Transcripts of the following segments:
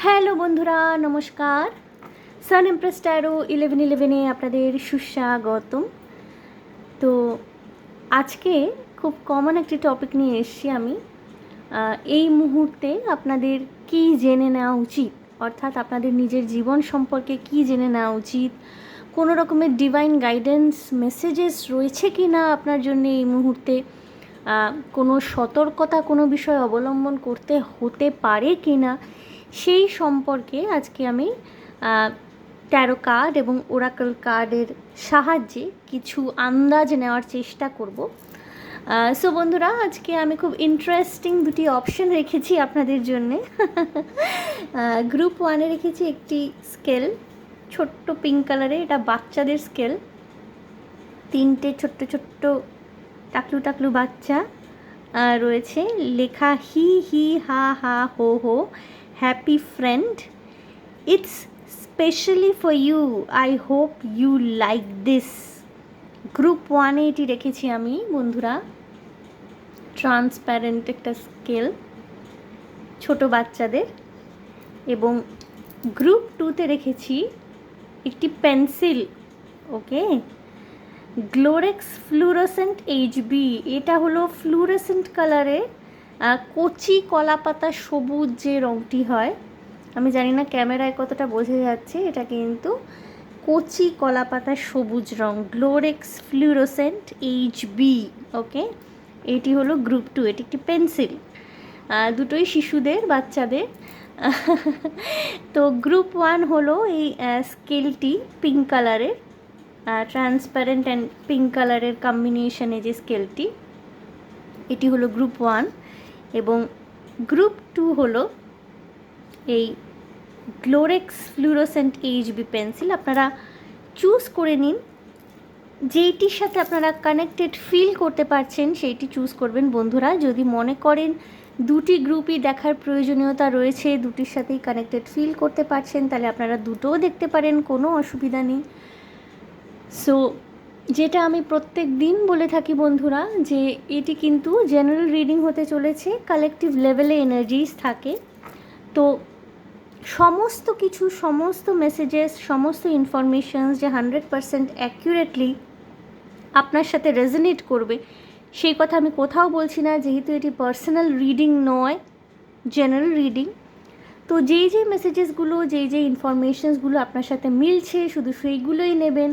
Hello বন্ধুরা, নমস্কার। সান Impress taro 1111-এ আপনাদের সুস্বাগতম। তো আজকে খুব কমন একটি টপিক নিয়ে এসেছি আমি। এই মুহূর্তে আপনাদের কী জেনে নেওয়া উচিত, অর্থাৎ আপনাদের নিজের জীবন সম্পর্কে কী জেনে নেওয়া উচিত, কোনো রকমের ডিভাইন গাইডেন্স মেসেজেস রয়েছে কি না আপনার জন্য এই মুহূর্তে, কোনো সতর্কতা কোনো বিষয় অবলম্বন করতে হতে পারে কি না, সেই সম্পর্কে আজকে আমি ট্যারো কার্ড এবং ওরাকল কার্ডের সাহায্যে কিছু আন্দাজ নেওয়ার চেষ্টা করব। সো বন্ধুরা, আজকে আমি খুব ইন্টারেস্টিং দুটি অপশন রেখেছি আপনাদের জন্যে। গ্রুপ 1-এ রেখেছি একটি স্কেল, ছোট্ট পিঙ্ক কালারে, এটা বাচ্চাদের স্কেল। 3টে ছোট্ট ছোট্ট টাকলু টাকলু বাচ্চা রয়েছে, লেখা হি হি হা হা হো হো, happy friend, it's specially for you, I hope you like this. Group 1-এ এটি রেখেছি আমি বন্ধুরা, ট্রান্সপ্যারেন্ট একটা স্কেল ছোট বাচ্চাদের। এবং গ্রুপ 2-তে রেখেছি একটি পেন্সিল, ওকে, গ্লোরেক্স ফ্লুরোসেন্ট এইচবি। এটা হলো ফ্লুরোসেন্ট কালারে, কচি কলাপাতা সবুজ যে রঙটি হয়, আমি জানি না ক্যামেরায় কতটা বোঝা যাচ্ছে, এটা কিন্তু কচি কলাপাতা সবুজ রঙ, গ্লোরেক্স ফ্লুরোসেন্ট এইচবি, ওকে। এটি হলো গ্রুপ 2, এটি একটি পেন্সিল, দুটোই শিশুদের, বাচ্চাদের। তো গ্রুপ 1 হলো এই স্কেলটি পিঙ্ক কালারের, ট্রান্সপারেন্ট অ্যান্ড পিঙ্ক কালারের কম্বিনেশনে যে স্কেলটি, এটি হলো গ্রুপ 1। এবং গ্রুপ 2 হলো এই গ্লোরেক্স ফ্লুরোসেন্ট এইচবি পেন্সিল। আপনারা চুজ করে নিন, যেইটির সাথে আপনারা কানেক্টেড ফিল করতে পারছেন সেইটি চুজ করবেন বন্ধুরা। যদি মনে করেন দুটি গ্রুপই দেখার প্রয়োজনীয়তা রয়েছে, দুটির সাথেই কানেক্টেড ফিল করতে পারছেন, তাহলে আপনারা দুটোও দেখতে পারেন, কোনো অসুবিধা নেই। সো যেটা আমি প্রত্যেক দিন বলে থাকি বন্ধুরা, যে এটি কিন্তু জেনারেল রিডিং হতে চলেছে, কালেকটিভ লেভেলে এনার্জিস থাকে। তো সমস্ত কিছু, সমস্ত মেসেজেস, সমস্ত ইনফরমেশনস যে 100% অ্যাকিউরেটলি আপনার সাথে রেজোনেট করবে সেই কথা আমি কোথাও বলছি না, যেহেতু এটি পার্সোনাল রিডিং নয়, জেনারেল রিডিং। তো যেই যেই মেসেজেসগুলো, যেই যেই ইনফরমেশনসগুলো আপনার সাথে মিলছে শুধু সেইগুলোই নেবেন,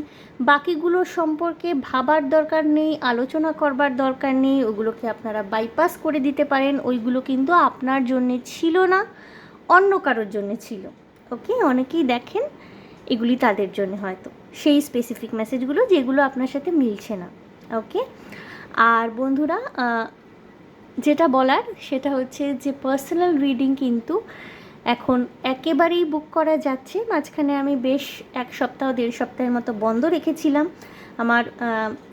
বাকিগুলো সম্পর্কে ভাবার দরকার নেই, আলোচনা করবার দরকার নেই, ওগুলোকে আপনারা বাইপাস করে দিতে পারেন। ওইগুলো কিন্তু আপনার জন্যে ছিল না, অন্য কারোর জন্য ছিল, ওকে। অনেকেই দেখেন এগুলি তাদের জন্য হয়তো, সেই স্পেসিফিক মেসেজগুলো যেগুলো আপনার সাথে মিলছে না, ওকে। আর বন্ধুরা, যেটা বলার সেটা হচ্ছে যে পার্সোনাল রিডিং কিন্তু এখন একেবারেই বুক করা যাচ্ছে। মাঝখানে আমি বেশ 1-1.5 সপ্তাহের মতো বন্ধ রেখেছিলাম, আমার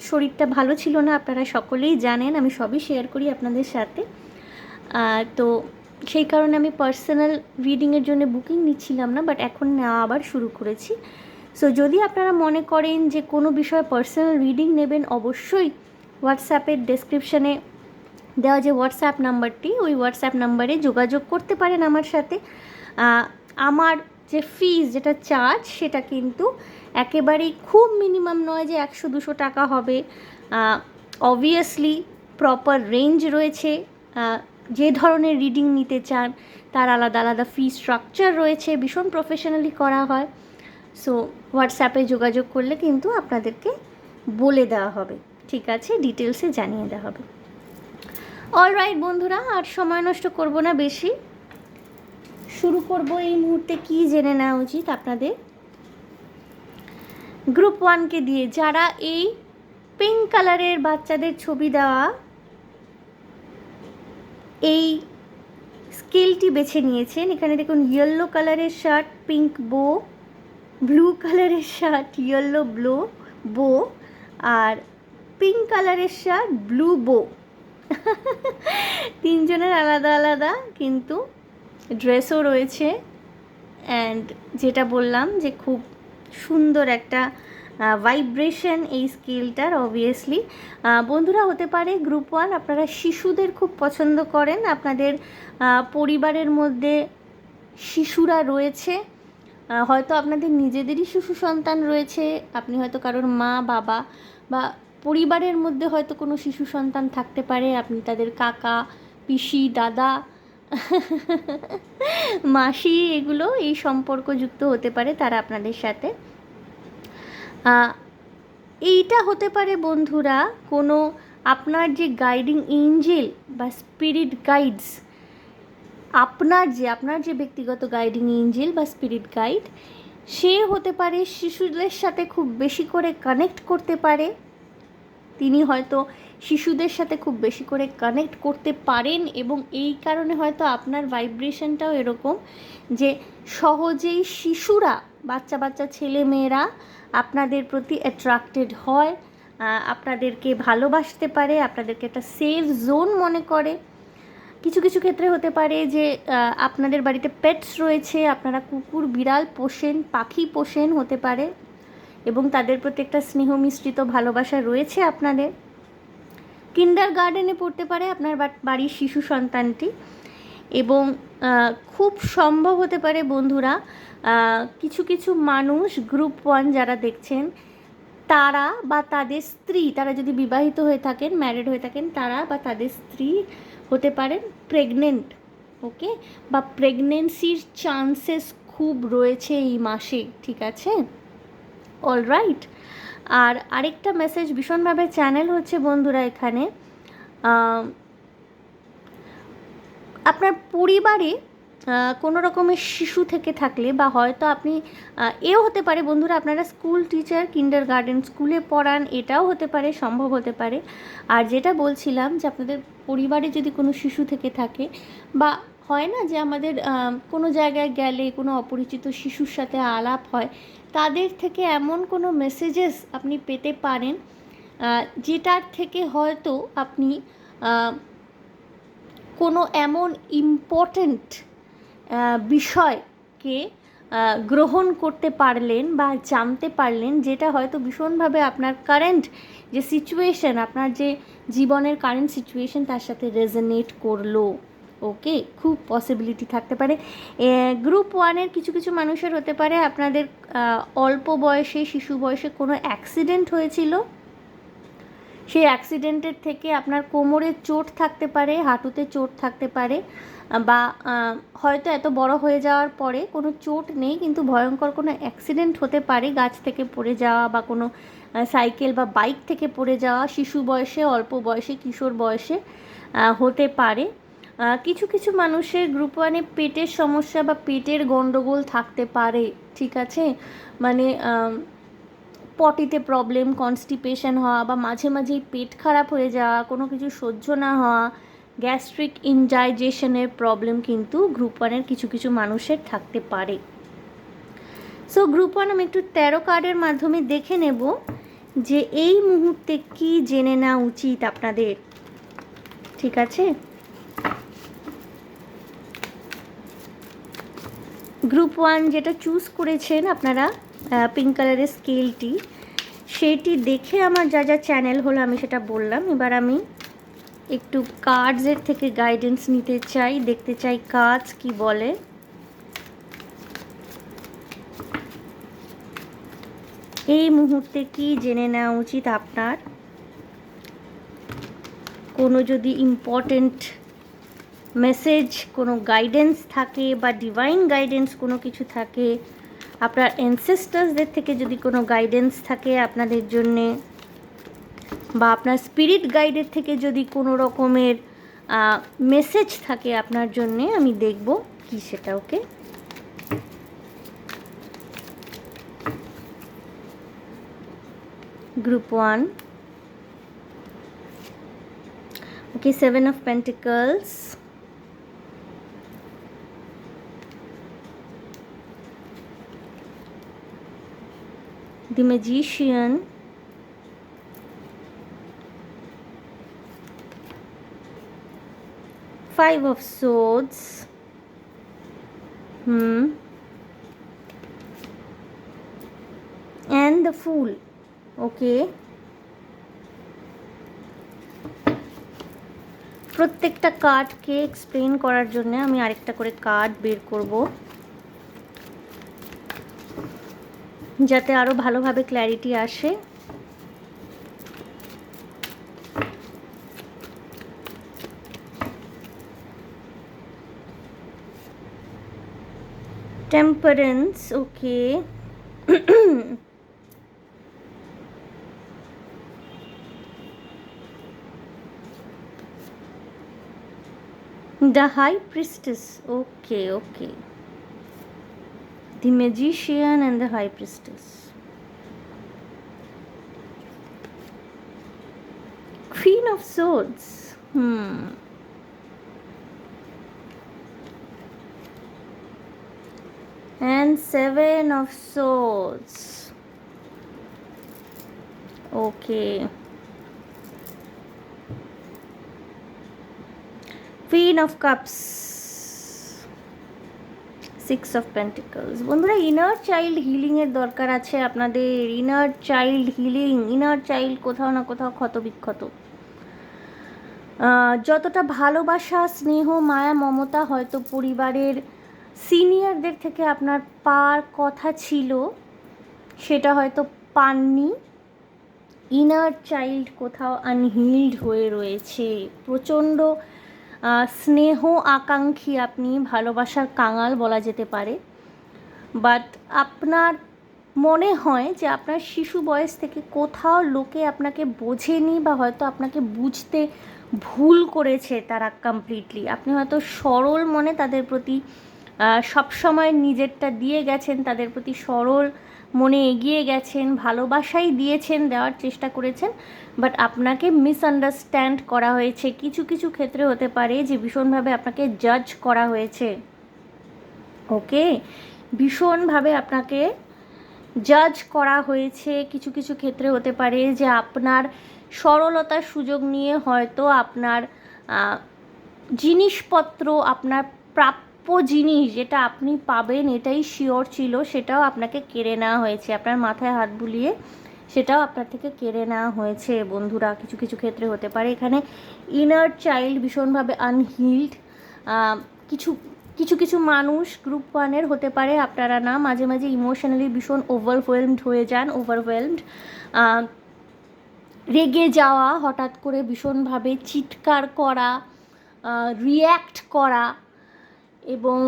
শরীরটা ভালো ছিল না, আপনারা সকলেই জানেন, আমি সবই শেয়ার করি আপনাদের সাথে। তো সেই কারণে আমি পার্সোনাল রিডিংয়ের জন্য বুকিং নিচ্ছিলাম না, বাট এখন নেওয়া আবার শুরু করেছি। সো যদি আপনারা মনে করেন যে কোনো বিষয়ে পার্সোনাল রিডিং নেবেন, অবশ্যই হোয়াটসঅ্যাপের ডেসক্রিপশানে দেওয়া যে হোয়াটসঅ্যাপ নাম্বারটি, ওই হোয়াটসঅ্যাপ নাম্বারে যোগাযোগ করতে পারেন আমার সাথে। আমার যে ফিজ, যেটা চার্জ, সেটা কিন্তু একেবারেই খুব মিনিমাম নয় যে 100-200 টাকা হবে। অবভিয়াসলি প্রপার রেঞ্জ রয়েছে, যে ধরনের রিডিং নিতে চান তার আলাদা আলাদা ফি স্ট্রাকচার রয়েছে, ভীষণ প্রফেশনালি করা হয়। সো হোয়াটসঅ্যাপে যোগাযোগ করলে কিন্তু আপনাদেরকে বলে দেওয়া হবে, ঠিক আছে, ডিটেলসে জানিয়ে দেওয়া হবে। অলরাইট বন্ধুরা, আর সময় নষ্ট করব না বেশি, শুরু করব এই মুহূর্তে কী জেনে নেওয়া উচিত আপনাদের গ্রুপ 1-কে দিয়ে, যারা এই পিঙ্ক কালারের বাচ্চাদের ছবি দেওয়া এই স্কেলটি বেছে নিয়েছেন। এখানে দেখুন, ইয়েলো কালারের শার্ট, পিঙ্ক বো, ব্লু কালারের শার্ট, ইয়েলো বো, আর পিঙ্ক কালারের শার্ট, ব্লু বো। তিনজনের আলাদা আলাদা কিন্তু ড্রেসও রয়েছে। অ্যান্ড যেটা বললাম যে খুব সুন্দর একটা ভাইব্রেশন এই স্কেলটার। অবভিয়াসলি বন্ধুরা, হতে পারে গ্রুপ 1 আপনারা শিশুদের খুব পছন্দ করেন, আপনাদের পরিবারের মধ্যে শিশুরা রয়েছে, হয়তো আপনাদের নিজেদেরই শিশু সন্তান রয়েছে, আপনি হয়তো কারোর মা বাবা বা পরিবারের মধ্যে হয়তো কোনো শিশু সন্তান থাকতে পারে, আপনি তাদের কাকা পিসি দাদা মাসি এগুলো এই সম্পর্কযুক্ত হতে পারে তারা আপনাদের সাথে। এইটা হতে পারে বন্ধুরা কোনো আপনার যে গাইডিং এঞ্জেল বা স্পিরিট গাইডস, আপনার যে ব্যক্তিগত গাইডিং এঞ্জেল বা স্পিরিট গাইড, সে হতে পারে শিশুদের সাথে খুব বেশি করে কানেক্ট করতে পারে। তিনি হয়তো শিশুদের সাথে খুব বেশি করে কানেক্ট করতে পারেন এবং এই কারণে হয়তো আপনার ভাইব্রেশনটাও এরকম যে সহজেই শিশুরা, বাচ্চা ছেলে মেয়েরা আপনাদের প্রতি অ্যাট্রাক্টেড হয়, আপনাদেরকে ভালোবাসতে পারে, আপনাদেরকে একটা সেফ জোন মনে করে। কিছু কিছু ক্ষেত্রে হতে পারে যে আপনাদের বাড়িতে পেটস রয়েছে, আপনারা কুকুর বিড়াল পোষেন, পাখি পোষেন হতে পারে এবং তাদের প্রতি একটা স্নেহ মিশ্রিত ভালোবাসা রয়েছে আপনাদের। কিন্ডার গার্ডেনে পড়তে পারে আপনার বাড়ির শিশু সন্তানটি এবং খুব সম্ভব হতে পারে বন্ধুরা কিছু কিছু মানুষ গ্রুপ 1 যারা দেখছেন তারা বা তাদের স্ত্রী, তারা যদি বিবাহিত হয়ে থাকেন, ম্যারিড হয়ে থাকেন, তারা বা তাদের স্ত্রী হতে পারেন প্রেগনেন্ট, ওকে, বা প্রেগনেন্সির চান্সেস খুব রয়েছে এই মাসে, ঠিক আছে, অলরাইট। আর আরেকটা মেসেজ ভীষণভাবে চ্যানেল হচ্ছে বন্ধুরা এখানে, আপনার পরিবারে কোনো রকমের শিশু থেকে থাকলে বা হয়তো আপনি এও হতে পারে বন্ধুরা আপনারা স্কুল টিচার, কিন্ডার গার্ডেন স্কুলে পড়ান, এটাও হতে পারে, সম্ভব হতে পারে। আর যেটা বলছিলাম যে আপনাদের পরিবারে যদি কোনো শিশু থেকে থাকে বা হয় না যে আমাদের কোনো জায়গায় গেলে কোনো অপরিচিত শিশুর সাথে আলাপ হয়, তাদের থেকে এমন কোনো মেসেজেস আপনি পেতে পারেন যেটার থেকে হয়তো আপনি কোনো এমন ইম্পর্ট্যান্ট বিষয়কে গ্রহণ করতে পারলেন বা জানতে পারলেন যেটা হয়তো ভীষণভাবে আপনার কারেন্ট যে সিচুয়েশন, আপনার যে জীবনের কারেন্ট সিচুয়েশন তার সাথে রেজোনেট করলো, ওকে, খুব পসিবিলিটি থাকতে পারে। গ্রুপ 1-এর কিছু কিছু মানুষের হতে পারে আপনাদের অল্প বয়সে, শিশু বয়সে কোনো অ্যাক্সিডেন্ট হয়েছিল, সেই অ্যাক্সিডেন্টের থেকে আপনার কোমরে চোট থাকতে পারে, হাঁটুতে চোট থাকতে পারে, বা হয়তো এত বড় হয়ে যাওয়ার পরে কোনো চোট নেই কিন্তু ভয়ঙ্কর কোনো অ্যাক্সিডেন্ট হতে পারে, গাছ থেকে পড়ে যাওয়া বা কোনো সাইকেল বা বাইক থেকে পড়ে যাওয়া, শিশু বয়সে, অল্প বয়সে, কিশোর বয়সে হতে পারে। কিছু কিছু মানুষের গ্রুপ 1-এ পেটের সমস্যা বা পেটের গণ্ডগোল থাকতে পারে, ঠিক আছে, মানে পটিতে প্রবলেম, কনস্টিপেশন হওয়া বা মাঝে মাঝেই পেট খারাপ হয়ে যাওয়া, কোনো কিছু সহ্য না হওয়া, গ্যাস্ট্রিক ইনডাইজেশনের প্রবলেম কিন্তু গ্রুপ 1-এর কিছু কিছু মানুষের থাকতে পারে। সো গ্রুপ 1 আমি একটু 13 কার্ডের মাধ্যমে দেখে নেব যে এই মুহূর্তে কি জেনে নেওয়া উচিত আপনাদের, ঠিক আছে। গ্রুপ 1 যেটা চুজ করেছেন আপনারা পিঙ্ক কালারের স্কেলটি, সেটি দেখে আমার যা যা চ্যানেল হলো আমি সেটা বললাম। এবার আমি একটু কার্ডসের থেকে গাইডেন্স নিতে চাই, দেখতে চাই কার্ডস কি বলে। এই মুহূর্তে কি জেনে নেওয়া উচিত আপনার, কোনো যদি ইম্পর্টেন্ট মেসেজ, কোনো গাইডেন্স থাকে বা ডিভাইন গাইডেন্স কোনো কিছু থাকে, আপনার অ্যানসেস্টার্সদের থেকে যদি কোনো গাইডেন্স থাকে আপনাদের জন্যে, বা আপনার স্পিরিট গাইডের থেকে যদি কোনো রকমের মেসেজ থাকে আপনার জন্যে, আমি দেখব কি সেটা, okay. Group 1, okay, 7 of Pentacles, the Magician, Five of Swords, and the Fool, okay. প্রত্যেকটা কার্ডকে এক্সপ্লেন করার জন্য আমি আরেকটা করে কার্ড বের করব। যাতে আরও ভালোভাবে ক্ল্যারিটি আসে। Temperance, okay. The High Priestess, okay, okay. The Magician and the High Priestess. Queen of Swords, and Seven of Swords, okay. Queen of Cups, Six of Pentacles. বন্ধুরা, ইনার চাইল্ড হিলিংয়ের দরকার আছে আপনাদের। Inner child healing, inner child কোথাও না কোথাও ক্ষতবিক্ষত। যতটা ভালোবাসা, স্নেহ, মায়া, মমতা হয়তো পরিবারের সিনিয়রদের থেকে আপনার পাওয়ার কথা ছিল, সেটা হয়তো পাননি। ইনার চাইল্ড কোথাও আনহিল্ড হয়ে রয়েছে। প্রচণ্ড স্নেহ আকাঙ্ক্ষী আপনি, ভালোবাসার কাঙাল বলা যেতে পারে। বাট আপনার মনে হয় যে আপনার শিশু বয়স থেকে কোথাও লোকে আপনাকে বোঝেনি, বা হয়তো আপনাকে বুঝতে ভুল করেছে তারা কমপ্লিটলি। আপনি হয়তো সরল মনে তাদের প্রতি সবসময় নিজেরটা দিয়ে গেছেন, তাদের প্রতি সরল মনে এগিয়ে গেছেন, ভালোবাসাই দিয়েছেন, দেওয়ার চেষ্টা করেছেন। বাট আপনাকে মিসআন্ডারস্ট্যান্ড করা হয়েছে। কিছু কিছু ক্ষেত্রে হতে পারে যে ভীষণভাবে আপনাকে জাজ করা হয়েছে, ওকে, ভীষণভাবে আপনাকে জাজ করা হয়েছে। কিছু কিছু ক্ষেত্রে হতে পারে যে আপনার সরলতার সুযোগ নিয়ে হয়তো আপনার জিনিসপত্র, আপনার প্রাপ্য জিনিস যেটা আপনি পাবেন এটাই শিওর ছিল, সেটাও আপনাকে কেড়ে নেওয়া হয়েছে। আপনার মাথায় হাত বুলিয়ে সেটাও আপনার থেকে কেড়ে নেওয়া হয়েছে। বন্ধুরা, কিছু কিছু ক্ষেত্রে হতে পারে এখানে ইনার চাইল্ড ভীষণভাবে আনহিল্ড। কিছু কিছু কিছু মানুষ গ্রুপ ওয়ানের হতে পারে, আপনারা না, মাঝে মাঝে ইমোশনালি ভীষণ ওভারওয়েলমড হয়ে যান, ওভারওয়েলমড, রেগে যাওয়া, হঠাৎ করে ভীষণভাবে চিৎকার করা, রিয়্যাক্ট করা, এবং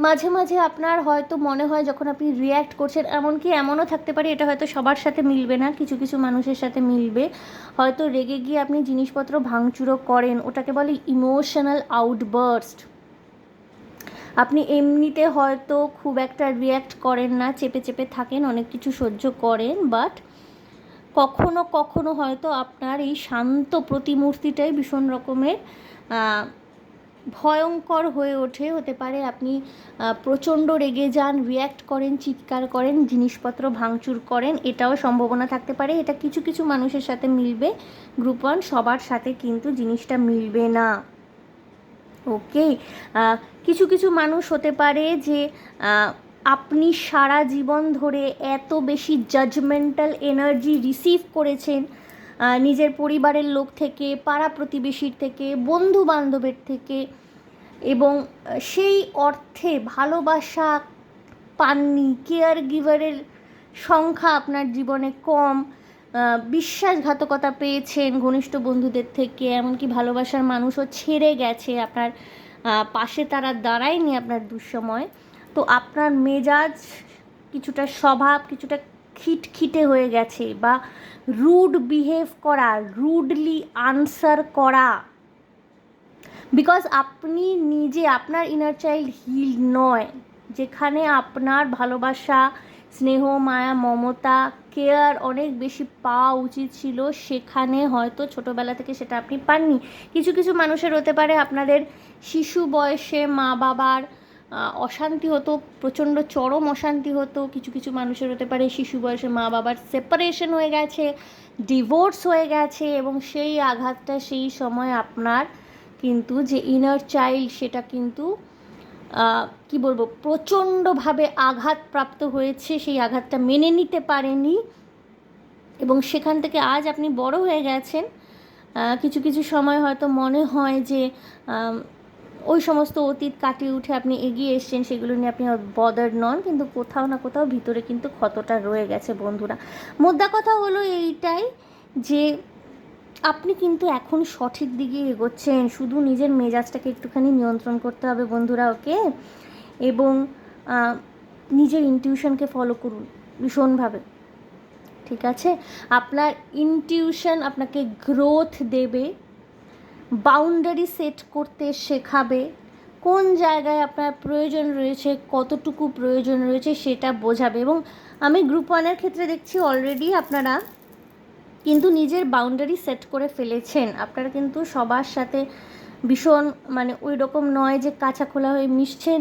মাঝে মাঝে আপনার হয়তো মনে হয় যখন আপনি রিয়্যাক্ট করছেন, এমনকি এমনও থাকতে পারে, এটা হয়তো সবার সাথে মিলবে না, কিছু কিছু মানুষের সাথে মিলবে, হয়তো রেগে গিয়ে আপনি জিনিসপত্র ভাঙচুরও করেন। ওটাকে বলে ইমোশনাল আউটবার্স্ট। আপনি এমনিতে হয়তো খুব একটা রিয়্যাক্ট করেন না, চেপে চেপে থাকেন, অনেক কিছু সহ্য করেন, বাট কখনো কখনো হয়তো আপনার এই শান্ত প্রতিমূর্তিটাই ভীষণ রকমের ভয়ঙ্কর হয়ে ওঠে। হতে পারে আপনি প্রচণ্ড রেগে যান, রিয়্যাক্ট করেন, চিৎকার করেন, জিনিসপত্র ভাঙচুর করেন, এটাও সম্ভাবনা থাকতে পারে। এটা কিছু কিছু মানুষের সাথে মিলবে গ্রুপ ওয়ান, সবার সাথে কিন্তু জিনিসটা মিলবে না, ওকে। কিছু কিছু মানুষ হতে পারে যে আপনি সারা জীবন ধরে এত বেশি জাজমেন্টাল এনার্জি রিসিভ করেছেন নিজের পরিবারের লোক থেকে, পাড়া প্রতিবেশীর থেকে, বন্ধু বান্ধবের থেকে, এবং সেই অর্থে ভালোবাসা পাননি। কেয়ার গিভারের সংখ্যা আপনার জীবনে কম, বিশ্বাসঘাতকতা পেয়েছেন ঘনিষ্ঠ বন্ধুদের থেকে, এমনকি ভালোবাসার মানুষও ছেড়ে গেছে, আপনার পাশে তারা দাঁড়ায়নি আপনার দুঃসময়। তো আপনার মেজাজ কিছুটা, স্বভাব কিছুটা খিটখিটে হয়ে গেছে, বা রুড বিহেভ করা, রুডলি আনসার করা, বিকজ আপনি নিজে, আপনার ইনার চাইল্ড হিল নয়। যেখানে আপনার ভালোবাসা, স্নেহ, মায়া, মমতা, কেয়ার অনেক বেশি পাওয়া উচিত ছিল, সেখানে হয়তো ছোটোবেলা থেকে সেটা আপনি পাননি। কিছু কিছু মানুষের হতে পারে আপনাদের শিশু বয়সে মা বাবার অশান্তি হতো, প্রচণ্ড চরম অশান্তি হতো। কিছু কিছু মানুষের হতে পারে শিশু বয়সে মা বাবার সেপারেশন হয়ে গেছে, ডিভোর্স হয়ে গেছে, এবং সেই আঘাতটা সেই সময় আপনার কিন্তু যে ইনার চাইল্ড, সেটা কিন্তু কি বলবো, প্রচণ্ডভাবে আঘাতপ্রাপ্ত হয়েছে, সেই আঘাতটা মেনে নিতে পারেনি, এবং সেখান থেকে আজ আপনি বড় হয়ে গেছেন। কিছু কিছু সময় হয়তো মনে হয় যে ওই সমস্ত অতীত কাটিয়ে উঠে আপনি এগিয়ে এসছেন, সেগুলো নিয়ে আপনি বদার নন, কিন্তু কোথাও না কোথাও ভিতরে কিন্তু ক্ষতটা রয়ে গেছে বন্ধুরা। মোদ্দা কথা হলো এইটাই যে আপনি কিন্তু এখন সঠিক দিকে এগোচ্ছেন, শুধু নিজের মেজাজটাকে একটুখানি নিয়ন্ত্রণ করতে হবে বন্ধুরা, ওকে? এবং নিজের ইনটিউশনকে ফলো করুন ভীষণভাবে, ঠিক আছে? আপনার ইনটিউশন আপনাকে গ্রোথ দেবে, বাউন্ডারি সেট করতে শেখাবে, কোন জায়গায় আপনার প্রয়োজন রয়েছে, কতটুকু প্রয়োজন রয়েছে সেটা বোঝাবে। এবং আমি গ্রুপ ওয়ানের ক্ষেত্রে দেখছি অলরেডি আপনারা কিন্তু নিজের বাউন্ডারি সেট করে ফেলেছেন। আপনারা কিন্তু সবার সাথে ভীষণ মানে ওই রকম নয় যে কাঁচা খোলা হয়ে মিশছেন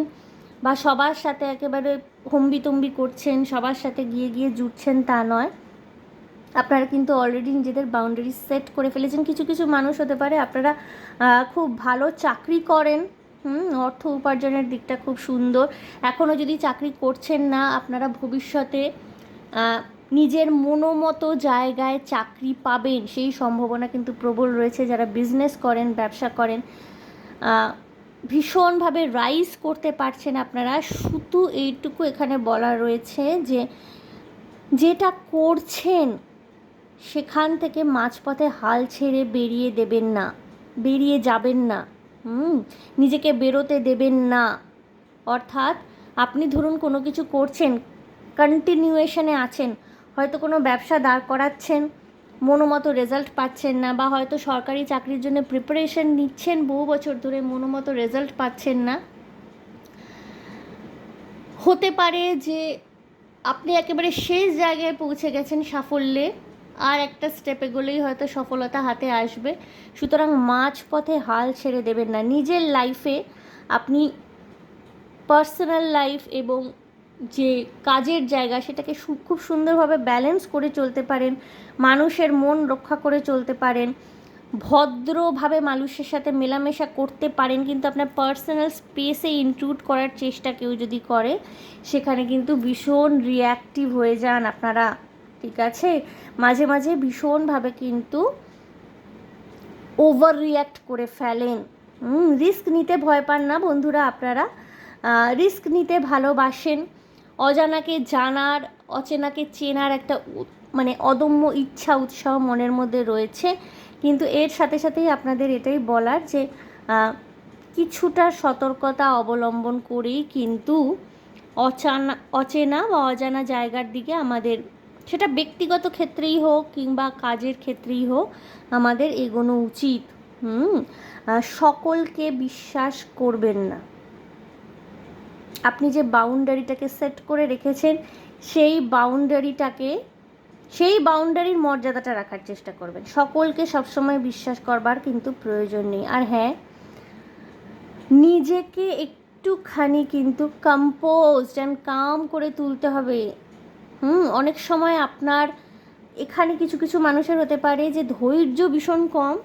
বা সবার সাথে একেবারে হম্বিতম্বি করছেন, সবার সাথে গিয়ে গিয়ে জুটছেন, তা নয়। আপনারা কিন্তু অলরেডি নিজেদের বাউন্ডারি সেট করে ফেলেছেন। কিছু কিছু মানুষ হতে পারে আপনারা খুব ভালো চাকরি করেন, অর্থ উপার্জনের দিকটা খুব সুন্দর। এখনও যদি চাকরি করছেন না, আপনারা ভবিষ্যতে নিজের মনোমতো জায়গায় চাকরি পাবেন, সেই সম্ভাবনা কিন্তু প্রবল রয়েছে। যারা বিজনেস করেন, ব্যবসা করেন, ভীষণভাবে রাইজ করতে পারছেন আপনারা। শুধু এইটুকু এখানে বলা রয়েছে যে যেটা করছেন সেখান থেকে মাঝপথে হাল ছেড়ে বেরিয়ে যাবেন না, নিজেকে বেরোতে দেবেন না। অর্থাৎ আপনি ধরুন কোনো কিছু করছেন, কন্টিনিউয়েশনে আছেন, হয়তো কোনো ব্যবসা দাঁড় করাচ্ছেন, মনোমতো রেজাল্ট পাচ্ছেন না, বা হয়তো সরকারি চাকরির জন্য প্রিপারেশন নিচ্ছেন বহু বছর ধরে, মনোমতো রেজাল্ট পাচ্ছেন না। হতে পারে যে আপনি একেবারে শেষ জায়গায় পৌঁছে গেছেন সাফল্যে, আর একটা স্টেপে গেলেই হয়তো সফলতা হাতে আসবে। সুতরাং মাঝপথে হাল ছেড়ে দেবেন না। নিজের লাইফে আপনি পার্সোনাল লাইফ এবং যে কাজের জায়গা সেটাকে খুব সুন্দরভাবে ব্যালেন্স করে চলতে পারেন, মানুষের মন রক্ষা করে চলতে পারেন, ভদ্রভাবে মানুষের সাথে মেলামেশা করতে পারেন। কিন্তু আপনার পার্সোনাল স্পেসে ইনক্লুড করার চেষ্টা কেউ যদি করে, সেখানে কিন্তু ভীষণ রিঅ্যাক্টিভ হয়ে যান আপনারা, ঠিক আছে? মাঝে মাঝে ভীষণভাবে কিন্তু ওভার রিঅ্যাক্ট করে ফেলেন। রিস্ক নিতে ভয় পান না বন্ধুরা, আপনারা রিস্ক নিতে ভালোবাসেন। অজানাকে জানার, অচেনাকে চেনার একটা মানে অদম্য ইচ্ছা উৎসাহ মনের মধ্যে রয়েছে। কিন্তু এর সাথে সাথেই আপনাদের এটাই বলার যে কিছুটা সতর্কতা অবলম্বন করেই কিন্তু অচেনা বা অজানা জায়গার দিকে আমাদের, সেটা ব্যক্তিগত ক্ষেত্রেই হোক কিংবা কাজের ক্ষেত্রেই হোক, আমাদের এগোনো উচিত। সকলকে বিশ্বাস করবেন না। আপনি যে বাউন্ডারিটাকে সেট করে রেখেছেন, সেই বাউন্ডারির মর্যাদাটা রাখার চেষ্টা করবেন। সকলকে সবসময় বিশ্বাস করবার কিন্তু প্রয়োজন নেই। আর হ্যাঁ, নিজেকে একটুখানি কিন্তু কম্পোজড অ্যান্ড কাম করে তুলতে হবে। অনেক সময় আপনার এখানে কিছু কিছু মানুষের হতে পারে যে ধৈর্য ভীষণ কম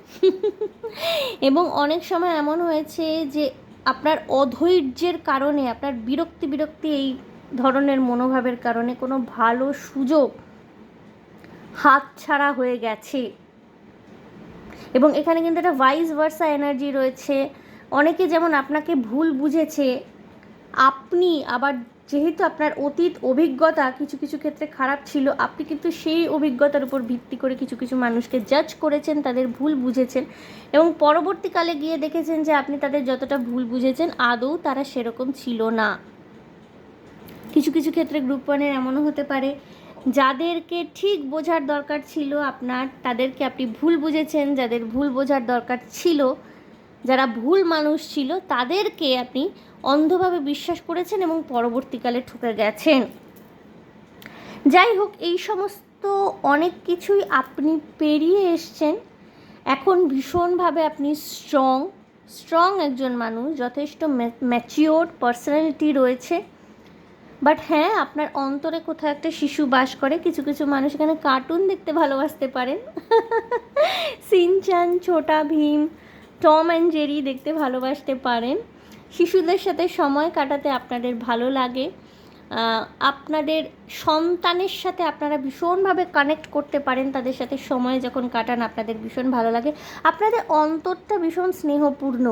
এবং অনেক সময় এমন হয়েছে যে আপনার অধৈর্যের কারণে, আপনার বিরক্তি এই ধরনের মনোভাবের কারণে কোনো ভালো সুযোগ হাতছাড়া হয়ে গেছে। এবং এখানে কিন্তু একটা ভাইস ভার্সা এনার্জি রয়েছে। অনেকে যেমন আপনাকে ভুল বুঝেছে, আপনি আবার যেহেতু আপনার অতীত অভিজ্ঞতা কিছু কিছু ক্ষেত্রে খারাপ ছিল, আপনি কিন্তু সেই অভিজ্ঞতার উপর ভিত্তি করে কিছু কিছু মানুষকে জাজ করেছেন, তাদের ভুল বুঝেছেন এবং পরবর্তীকালে গিয়ে দেখেছেন যে আপনি তাদের যতটা ভুল বুঝেছেন আদৌ তারা সেরকম ছিল না। কিছু কিছু ক্ষেত্রে গ্রুপ ওয়ানের এমনও হতে পারে যাদেরকে ঠিক বোঝার দরকার ছিল আপনার, তাদেরকে আপনি ভুল বুঝেছেন। যাদের ভুল বোঝার দরকার ছিল, যারা ভুল মানুষ ছিল, তাদেরকে আপনি অন্ধভাবে বিশ্বাস করেছেন এবং পরবর্তীকালে ঠকে গেছেন। যাই হোক, এই সমস্ত অনেক কিছুই আপনি পেরিয়ে এসছেন। এখন ভীষণভাবে আপনি স্ট্রং একজন মানুষ, যথেষ্ট ম্যাচিওর পার্সোনালিটি রয়েছে। বাট হ্যাঁ, আপনার অন্তরে কোথাও একটা শিশু বাস করে। কিছু কিছু মানুষ এখানে কার্টুন দেখতে ভালোবাসতে পারেন, Shinchan, Chhota Bheem, Tom and Jerry দেখতে ভালোবাসতে পারেন। শিশুদের সাথে সময় কাটাতে আপনাদের ভালো লাগে। আপনাদের সন্তানের সাথে আপনারা ভীষণভাবে কানেক্ট করতে পারেন, তাদের সাথে সময় যখন কাটান আপনাদের ভীষণ ভালো লাগে। আপনাদের অন্তরটা ভীষণ স্নেহপূর্ণ,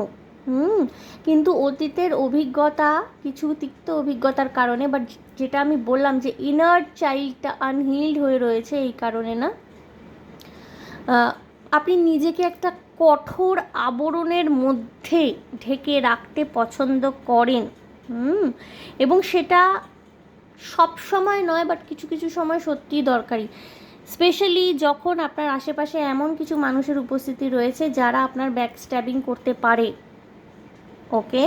কিন্তু অতীতের অভিজ্ঞতা, কিছু তিক্ত অভিজ্ঞতার কারণে, বাট যেটা আমি বললাম যে ইনার চাইল্ডটা আনহিল্ড হয়ে রয়েছে, এই কারণে না আপনি নিজেকে একটা কঠোর আবরণের মধ্যে ঢেকে রাখতে পছন্দ করেন। এবং সেটা সব সময় নয়, বাট কিছু কিছু সময় সত্যিই দরকারি, স্পেশালি যখন আপনার আশেপাশে এমন কিছু মানুষের উপস্থিতি রয়েছে যারা আপনার ব্যাকস্ট্যাবিং করতে পারে। ওকে,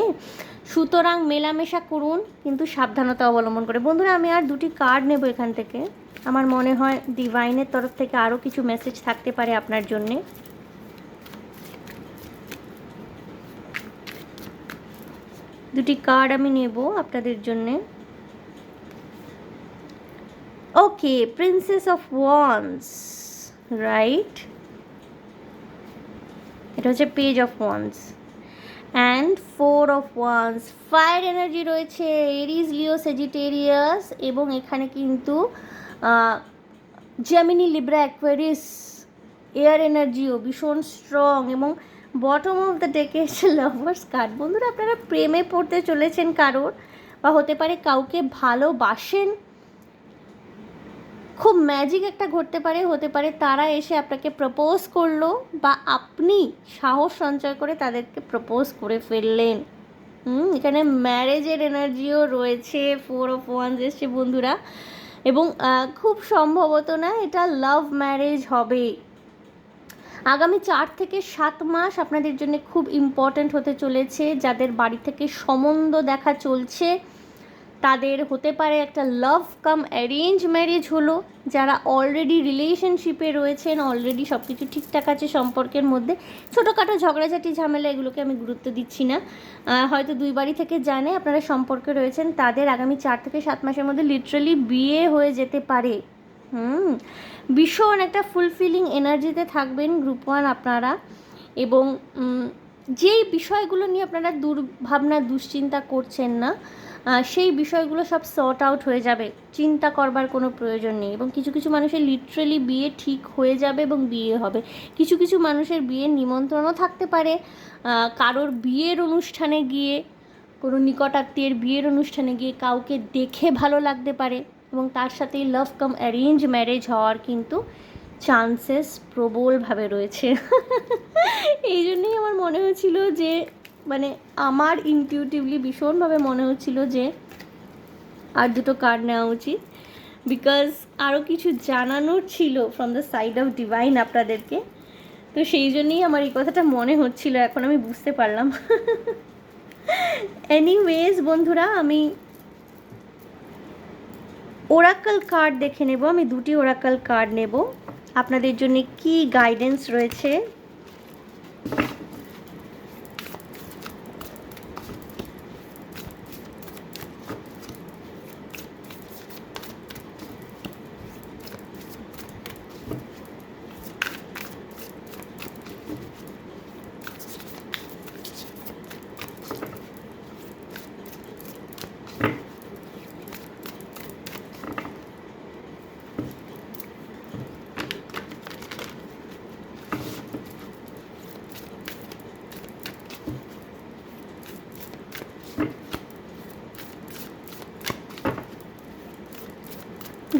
সুতরাং মেলামেশা করুন, কিন্তু সাবধানতা অবলম্বন করে। বন্ধুরা, আমি আর দুটি কার্ড নেব এখান থেকে। আমার মনে হয় ডিভাইনের তরফ থেকে আরও কিছু মেসেজ থাকতে পারে আপনার জন্যে। দুটি কার্ড আমি নেব আপনাদের জন্যে। ওকে, প্রিন্সেস অফ ওয়ান্স, রাইট, এটা হচ্ছে page of wands and 4 of wands. Fire energy রয়েছে, এরিজ, লিও, সেজিটেরিয়াস, এবং এখানে কিন্তু জেমিনি, লিব্রা, অ্যাকুয়ারিয়াস এয়ার এনার্জিও ভীষণ স্ট্রং। এবং বটম অফ দ্য ডেকে এসে লাভার্স কার্ড। বন্ধুরা, আপনারা প্রেমে পড়তে চলেছেন কারোর, বা হতে পারে কাউকে ভালোবাসেন, খুব ম্যাজিক একটা ঘটতে পারে, হতে পারে তারা এসে আপনাকে প্রপোজ করলো, বা আপনি সাহস সঞ্চয় করে তাদেরকে প্রপোজ করে ফেললেন। এখানে ম্যারেজের এনার্জিও রয়েছে, 4 অফ ওয়ান্স এসছে বন্ধুরা, এবং খুব সম্ভবত না এটা লাভ ম্যারেজ হবে। আগামী 4 থেকে 7 মাস আপনাদের জন্য খুব ইম্পর্ট্যান্ট হতে চলেছে। যাদের বাড়ি থেকে সম্বন্ধ দেখা চলছে তাদের হতে পারে একটা লাভ কাম অ্যারেঞ্জ ম্যারেজ হলো। যারা অলরেডি রিলেশনশিপে রয়েছেন, অলরেডি সব কিছু ঠিকঠাক আছে সম্পর্কের মধ্যে, ছোটোখাটো ঝগড়াঝাটি ঝামেলা এগুলোকে আমি গুরুত্ব দিচ্ছি না, হয়তো 2 বাড়ি থেকে জানে আপনারা সম্পর্কে রয়েছেন, তাদের আগামী 4 থেকে 7 মাসের মধ্যে লিটারালি বিয়ে হয়ে যেতে পারে। ভীষণ একটা ফুলফিলিং এনার্জিতে থাকবেন গ্রুপ 1 আপনারা। এবং যেই বিষয়গুলো নিয়ে আপনারা দুর্ভাবনা দুশ্চিন্তা করছেন না, সেই বিষয়গুলো সব সর্ট আউট হয়ে যাবে, চিন্তা করবার কোনো প্রয়োজন নেই। এবং কিছু কিছু মানুষের লিটারালি বিয়ে ঠিক হয়ে যাবে এবং বিয়ে হবে। কিছু কিছু মানুষের বিয়ের নিমন্ত্রণও থাকতে পারে, কারোর বিয়ের অনুষ্ঠানে গিয়ে, কোনো নিকটাত্মীয়ের বিয়ের অনুষ্ঠানে গিয়ে কাউকে দেখে ভালো লাগতে পারে, এবং তার সাথেই লাভ কাম অ্যারেঞ্জ ম্যারেজ হওয়ার কিন্তু চান্সেস প্রবলভাবে রয়েছে। এই জন্যই আমার মনে হচ্ছিল যে, মানে আমার ইনটিউটিভলি ভীষণভাবে মনে হচ্ছিল যে আর দুটো কার্ড নেওয়া উচিত, বিকজ আরও কিছু জানানোর ছিল from the side of divine আপনাদেরকে। তো সেই জন্যই আমার এই কথাটা মনে হচ্ছিল, এখন আমি বুঝতে পারলাম। এনিওয়েজ বন্ধুরা, আমি ওরাকল কার্ড দেখে নেব। আমি দুটি ওরাকল কার্ড নেব আপনাদের জন্য, কি গাইডেন্স রয়েছে।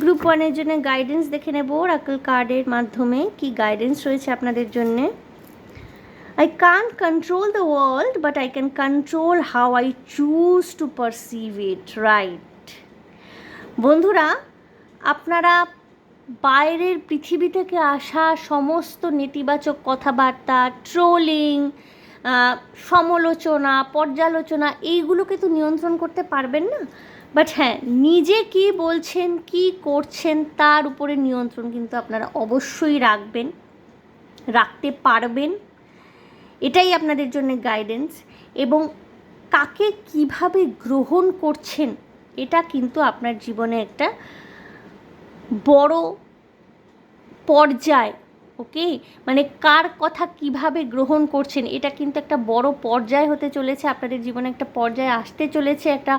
গ্রুপ 1-এর জন্য গাইডেন্স দেখে নেব ওরাকল কার্ডের মাধ্যমে, কি গাইডেন্স রয়েছে আপনাদের জন্যে। I can't control the world, but I can control how I choose to perceive it, right? বন্ধুরা, আপনারা বাইরের পৃথিবী থেকে আসা সমস্ত নেতিবাচক কথাবার্তা, ট্রোলিং, সমালোচনা, পর্যালোচনা, এইগুলোকে তো নিয়ন্ত্রণ করতে পারবেন না, বাট হ্যাঁ, নিজে কি বলছেন, কি করছেন তার উপরে নিয়ন্ত্রণ কিন্তু আপনারা অবশ্যই রাখতে পারবেন। এটাই আপনাদের জন্য গাইডেন্স। এবং কাকে কিভাবে গ্রহণ করছেন, এটা কিন্তু আপনার জীবনে একটা বড় পর্যায়। ওকে, মানে কার কথা কিভাবে গ্রহণ করছেন, এটা কিন্তু একটা বড় পর্যায় হতে চলেছে আপনাদের জীবনে, একটা পর্যায়ে আসতে চলেছে, একটা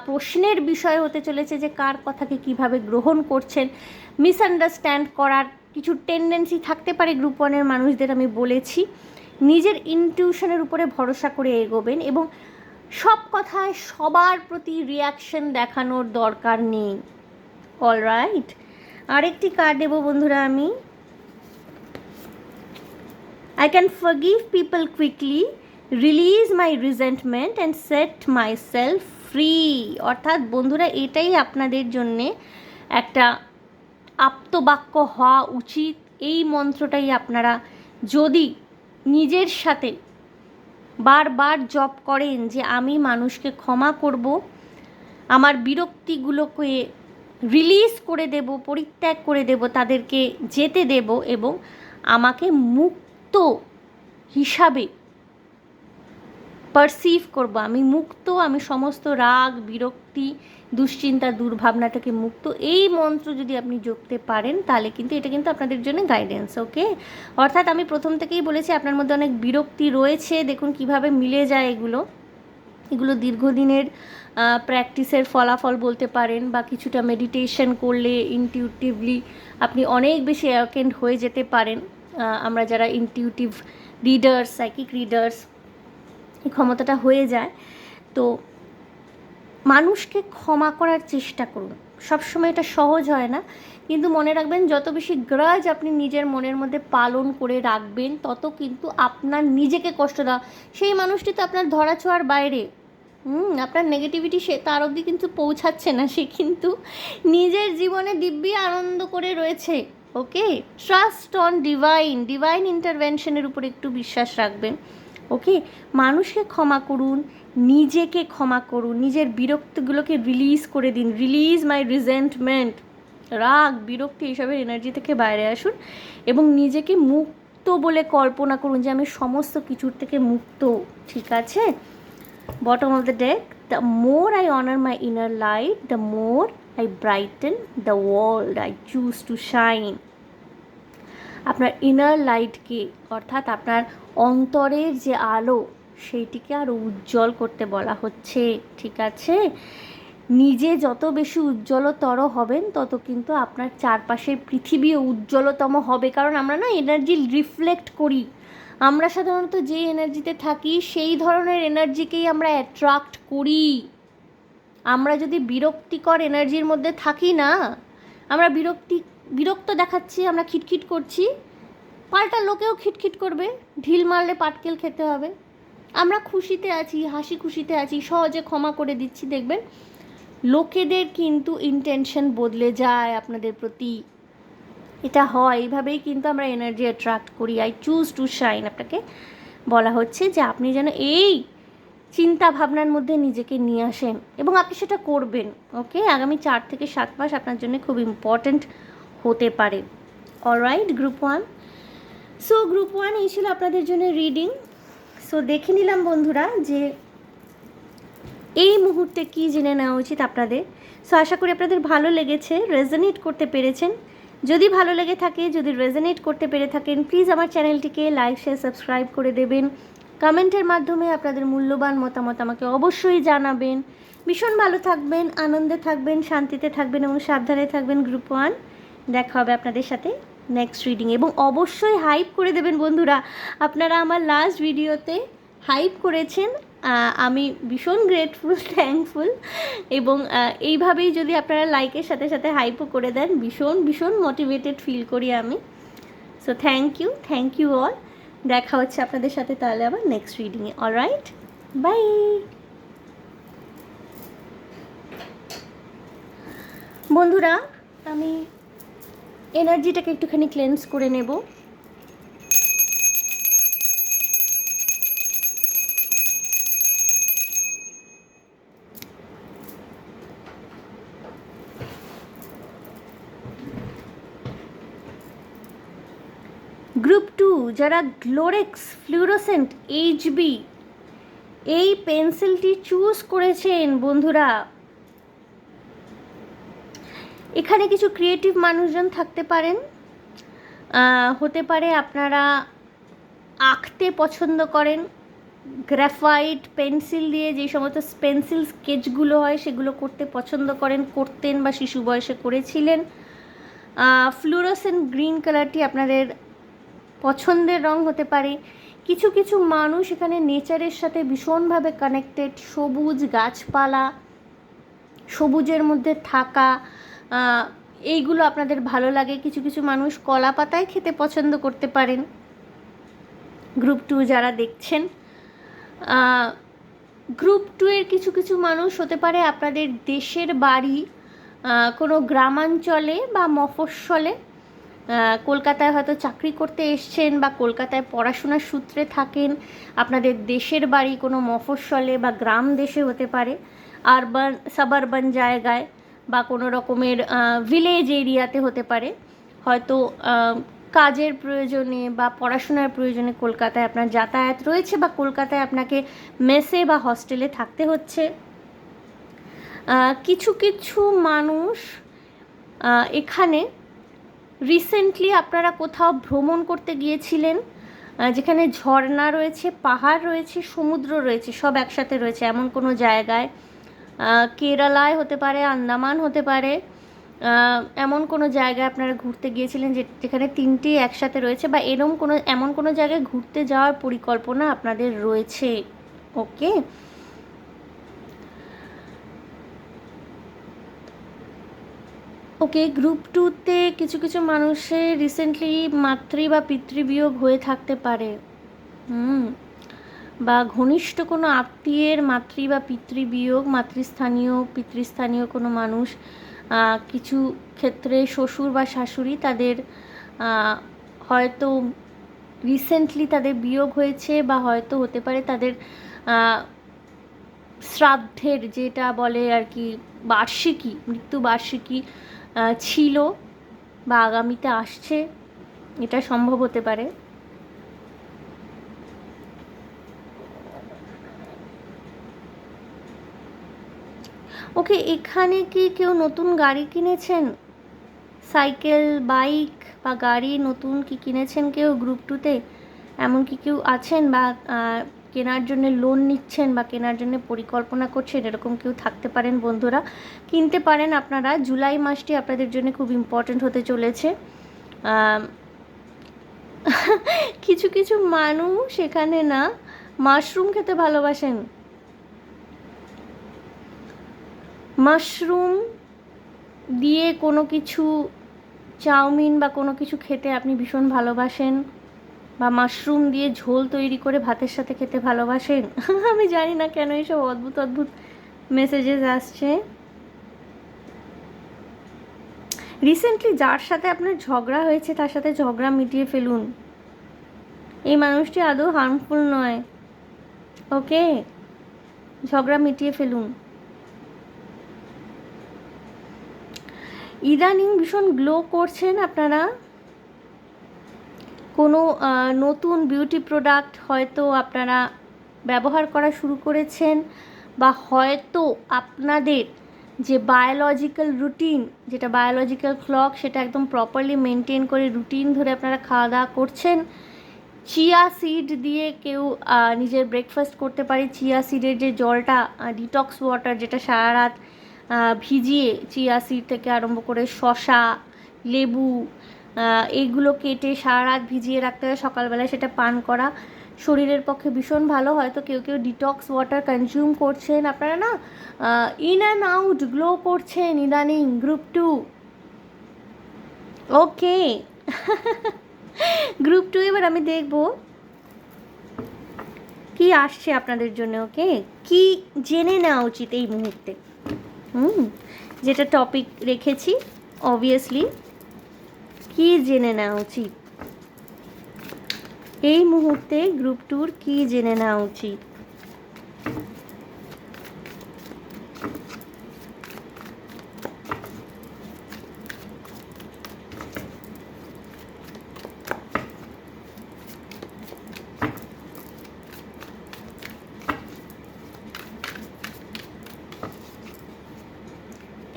প্রশ্নের বিষয় হতে চলেছে যে কার কথাকে কিভাবে গ্রহণ করছেন। মিসআন্ডারস্ট্যান্ড করার কিছু টেন্ডেন্সি থাকতে পারে গ্রুপ 1-এর মানুষদের, আমি বলেছি, নিজের ইনটিউশনের উপরে ভরসা করে এগোবেন এবং সব কথায় সবার প্রতি রিয়াকশন দেখানোর দরকার নেই। অলরাইট, আরেকটি কার্ড দেবো বন্ধুরা আমি। I can forgive people quickly, release my resentment and set myself free. অর্থাৎ বন্ধুরা এটাই আপনাদের জন্যে একটা আপ্তবাক্য হওয়া উচিত। এই মন্ত্রটাই আপনারা যদি নিজের সাথে বারবার জপ করেন যে আমি মানুষকে ক্ষমা করব, আমার বিরক্তিগুলোকে রিলিজ করে দেব, পরিত্যাগ করে দেব, তাদেরকে যেতে দেব এবং আমাকে মুক্ত হিসাবে পারসিভ করব, আমি মুক্ত, আমি সমস্ত রাগ, বিরক্তি, দুশ্চিন্তা, দুর্ভাবনা থেকে মুক্ত। এই মন্ত্র যদি আপনি জপতে পারেন তাহলে কিন্তু এটা কিন্তু আপনাদের জন্য গাইডেন্স। ওকে, অর্থাৎ আমি প্রথম থেকেই বলেছি আপনার মধ্যে অনেক বিরক্তি রয়েছে, দেখুন কিভাবে মিলে যায় এগুলো দীর্ঘদিনের প্র্যাকটিসের ফলাফল বলতে পারেন, বা কিছুটা মেডিটেশন করলে ইনটিউটিভলি আপনি অনেক বেশি অ্যাওয়েকেন্ড হয়ে যেতে পারেন। আমরা যারা ইনটিউটিভ রিডার্স, সাইকিক রিডার্স, এই ক্ষমতাটা হয়ে যায়। তো মানুষকে ক্ষমা করার চেষ্টা করুন। সবসময় এটা সহজ হয় না, কিন্তু মনে রাখবেন যত বেশি গ্রাজ আপনি নিজের মনের মধ্যে পালন করে রাখবেন তত কিন্তু আপনার নিজেকে কষ্ট দেওয়া, সেই মানুষটি তো আপনার ধরাছোঁয়ার বাইরে, আপনার নেগেটিভিটি সে তার অবধি কিন্তু পৌঁছাচ্ছে না, সে কিন্তু নিজের জীবনে দিব্যি আনন্দ করে রয়েছে। ওকে, ট্রাস্ট অন ডিভাইন ইন্টারভেনশনের উপর একটু বিশ্বাস রাখবেন। ওকে, মানুষকে ক্ষমা করুন, নিজেকে ক্ষমা করুন, নিজের বিরক্তিগুলোকে রিলিজ করে দিন। রিলিজ মাই রিজেন্টমেন্ট, রাগ, বিরক্তি এইসবের এনার্জি থেকে বাইরে আসুন এবং নিজেকে মুক্ত বলে কল্পনা করুন যে আমি সমস্ত কিছুর থেকে মুক্ত। ঠিক আছে? Bottom of the deck, the more I honour my inner light, the more I brighten the world I choose to shine. আপনার ইনার লাইটকে, অর্থাৎ আপনার অন্তরের যে আলো, সেইটিকে আরও উজ্জ্বল করতে বলা হচ্ছে। ঠিক আছে? নিজে যত বেশি উজ্জ্বলতর হবেন তত কিন্তু আপনার চারপাশের পৃথিবীও উজ্জ্বলতম হবে। কারণ আমরা না এনার্জি রিফ্লেক্ট করি, আমরা সাধারণত যে এনার্জিতে থাকি সেই ধরনের এনার্জিকেই আমরা অ্যাট্রাক্ট করি। আমরা যদি বিরক্তিকর এনার্জির মধ্যে থাকি না, আমরা বিরক্ত দেখাচ্ছি, আমরা খিটখিট করছি, পাল্টা লোকেও খিটখিট করবে, ঢিল মারলে পাটকেল খেতে হবে। আমরা খুশিতে আছি, হাসি খুশিতে আছি, সহজে ক্ষমা করে দিচ্ছি, দেখবেন লোকেদের কিন্তু ইন্টেনশন বদলে যায় আপনাদের প্রতি। এটা হয়, এইভাবেই কিন্তু আমরা এনার্জি অ্যাট্রাক্ট করি। আই চুজ টু শাইন, আপনাকে বলা হচ্ছে যে আপনি যেন এই চিন্তা ভাবনার মধ্যে নিজেকে নিয়ে আসেন এবং আপনি সেটা করবেন। ওকে, আগামী 4 থেকে 7 মাস আপনার জন্য খুব ইম্পর্ট্যান্ট হতে পারে। Alright, group 1। সো গ্রুপ 1 এই ছিল আপনাদের জন্য রিডিং। সো দেখে নিলাম বন্ধুরা যে এই মুহূর্তে কি জেনে নেওয়া উচিত আপনাদের। সো আশা করি আপনাদের ভালো লেগেছে, রেজোনেট করতে পেরেছেন। যদি ভালো লেগে থাকে, যদি রেজোনেট করতে পেরে থাকেন, প্লিজ আমার চ্যানেলটিকে লাইক, শেয়ার, সাবস্ক্রাইব করে দেবেন। কমেন্টের মাধ্যমে আপনাদের মূল্যবান মতামত আমাকে অবশ্যই জানাবেন। ভীষণ ভালো থাকবেন, আনন্দে থাকবেন, শান্তিতে থাকবেন এবং সাবধানে থাকবেন। গ্রুপ 1, দেখা হবে আপনাদের সাথে নেক্সট রিডিং। এবং অবশ্যই হাইপ করে দেবেন বন্ধুরা, আপনারা আমার লাস্ট ভিডিওতে হাইপ করেছেন, আমি ভীষণ গ্রেটফুল, থ্যাঙ্কফুল। এবং এইভাবেই যদি আপনারা লাইকের সাথে সাথে হাইপও করে দেন, ভীষণ ভীষণ মোটিভেটেড ফিল করি আমি। So thank you all. দেখা হচ্ছে আপনাদের সাথে তাহলে আবার নেক্সট রিডিংয়ে। Alright, by. বন্ধুরা, আমি এনার্জিটাকে একটুখানি ক্লেন্স করে নেব। গ্রুপ 2 যারা গ্লোরেক্স ফ্লুরোসেন্ট HB এই পেন্সিলটি চুজ করেছেন বন্ধুরা, এখানে কিছু ক্রিয়েটিভ মানুষজন থাকতে পারেন। হতে পারে আপনারা আঁকতে পছন্দ করেন, গ্রাফাইট পেন্সিল দিয়ে যে সমস্ত পেন্সিল স্কেচগুলো হয় সেগুলো করতে পছন্দ করেন, করতেন বা শিশু বয়সে করেছিলেন। ফ্লুরোসেন্ট গ্রিন কালারটি আপনাদের পছন্দের রং হতে পারে। কিছু কিছু মানুষ এখানে নেচারের সাথে ভীষণভাবে কানেক্টেড, সবুজ গাছপালা, সবুজের মধ্যে থাকা, এইগুলো আপনাদের ভালো লাগে। কিছু কিছু মানুষ কলা পাতায় খেতে পছন্দ করতে পারেন। গ্রুপ 2 যারা দেখছেন, গ্রুপ 2 এর কিছু কিছু মানুষ হতে পারে আপনাদের দেশের বাড়ি কোনো গ্রামাঞ্চলে বা মফস্বলে, কলকাতায় হয়তো চাকরি করতে এসছেন বা কলকাতায় পড়াশোনার সূত্রে থাকেন, আপনাদের দেশের বাড়ি কোনো মফস্বলে বা গ্রাম দেশে হতে পারে, আরবান সাবারবান জায়গায় বা কোনো রকমের ভিলেজ এরিয়াতে হতে পারে। হয়তো কাজের প্রয়োজনে বা পড়াশোনার প্রয়োজনে কলকাতায় আপনার যাতায়াত রয়েছে বা কলকাতায় আপনাকে মেসে বা হস্টেলে থাকতে হচ্ছে। কিছু কিছু মানুষ এখানে রিসেন্টলি আপনারা কোথাও ভ্রমণ করতে গিয়েছিলেন, যেখানে ঝর্ণা রয়েছে, পাহাড় রয়েছে, সমুদ্র রয়েছে, সব একসাথে রয়েছে এমন কোনো জায়গায়। কেরালায় হতে পারে, আন্দামান হতে পারে, এমন কোনো জায়গায় আপনারা ঘুরতে গিয়েছিলেন যেখানে তিনটি একসাথে রয়েছে, বা এমন কোনো জায়গায় ঘুরতে যাওয়ার পরিকল্পনা আপনাদের রয়েছে। ওকে, ওকে। গ্রুপ 2-তে কিছু কিছু মানুষের রিসেন্টলি মাতৃ বা পিতৃবিয়োগ হয়ে থাকতে পারে, বা ঘনিষ্ঠ কোনো আত্মীয়ের মাতৃ বা পিতৃবিয়োগ, মাতৃস্থানীয় পিতৃস্থানীয় কোনো মানুষ, কিছু ক্ষেত্রে শ্বশুর বা শাশুড়ি, তাদের হয়তো রিসেন্টলি তাদের বিয়োগ হয়েছে, বা হয়তো হতে পারে তাদের শ্রাদ্ধের যেটা বলে আর কি বার্ষিকী, মৃত্যুবার্ষিকী ছিল বা আগামীতে আসছে, এটা সম্ভব হতে পারে। ওকে, এখানে কি কেউ নতুন গাড়ি কিনেছেন? সাইকেল, বাইক বা গাড়ি নতুন কি কিনেছেন কেউ গ্রুপ 2-তে? এমন কি কেউ আছেন, বা কেনার জন্য লোন নিচ্ছেন বা কেনার জন্য পরিকল্পনা করছেন, এরকম কেউ থাকতে পারেন বন্ধুরা। কিনতে পারেন আপনারা। জুলাই মাসটি আপনাদের জন্য খুব ইম্পর্ট্যান্ট হতে চলেছে। কিছু কিছু মানুষ এখানে না মাশরুম খেতে ভালোবাসেন। মাশরুম দিয়ে কোনো কিছু, চাউমিন বা কোনো কিছু খেতে আপনি ভীষণ ভালোবাসেন, বা মাশরুম দিয়ে ঝোল তৈরি করে ভাতের সাথে খেতে ভালোবাসেন। আমি জানি না কেন এইসব অদ্ভুত অদ্ভুত মেসেজেস আসছে। রিসেন্টলি যার সাথে আপনার ঝগড়া হয়েছে তার সাথে ঝগড়া মিটিয়ে ফেলুন। এই মানুষটি আদৌ হার্মফুল নয়। ওকে, ঝগড়া মিটিয়ে ফেলুন। ইদানিং ভীষণ গ্লো করছেন আপনারা। কোনো নতুন বিউটি প্রোডাক্ট হয়তো আপনারা ব্যবহার করা শুরু করেছেন, বা হয়তো আপনাদের যে বায়োলজিক্যাল রুটিন, যেটা বায়োলজিক্যাল ক্লক, সেটা একদম প্রপারলি মেনটেন করে রুটিন ধরে আপনারা খাওয়া দাওয়া করছেন। চিয়া সিড দিয়ে কেউ নিজের ব্রেকফাস্ট করতে পারে। চিয়া সিডের যে জলটা, ডিটক্স ওয়াটার, যেটা সারা রাত ভিজিয়ে, চিয়া সিড থেকে আরম্ভ করে শসা, লেবু, এইগুলো কেটে সারা রাত ভিজিয়ে রাখতে হয়, সকালবেলায় সেটা পান করা শরীরের পক্ষে ভীষণ ভালো। হয়তো কেউ কেউ ডিটক্স ওয়াটার কনজিউম করছেন। আপনারা না ইন অ্যান্ড আউট গ্লো করছেন ইদানিং গ্রুপ 2। ওকে, গ্রুপ 2 এবার আমি দেখব কি আসছে আপনাদের জন্য। ওকে, কি জেনে নেওয়া উচিত এই মুহূর্তে? যেটা টপিক রেখেছি, অবভিয়াসলি কি জেনে নেওয়া উচিত এই মুহূর্তে? গ্রুপ 2 কি জেনে নেওয়া উচিত?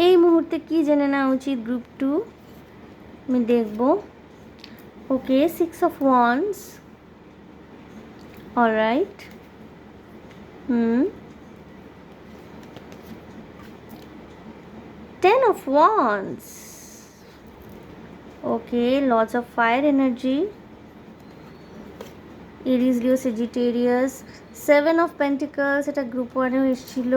এই মুহূর্তে কি জেনে নেওয়া উচিত গ্রুপ 2? আমি দেখব। Okay, 6 of Wands, alright. 10 of Wands, okay. Lords of Fire energy, Aries, Leo, Sagittarius. 7 of pentacles, এটা গ্রুপ 1-এও এসেছিল।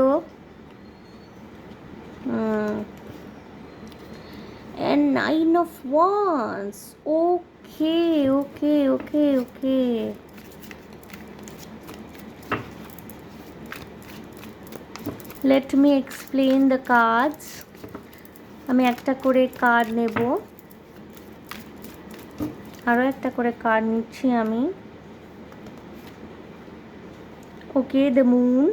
And 9 of Wands. Okay. Let me explain the cards. আমি একটা করে কার্ড নেব, আরও একটা করে কার্ড নিচ্ছি আমি। Okay, the moon,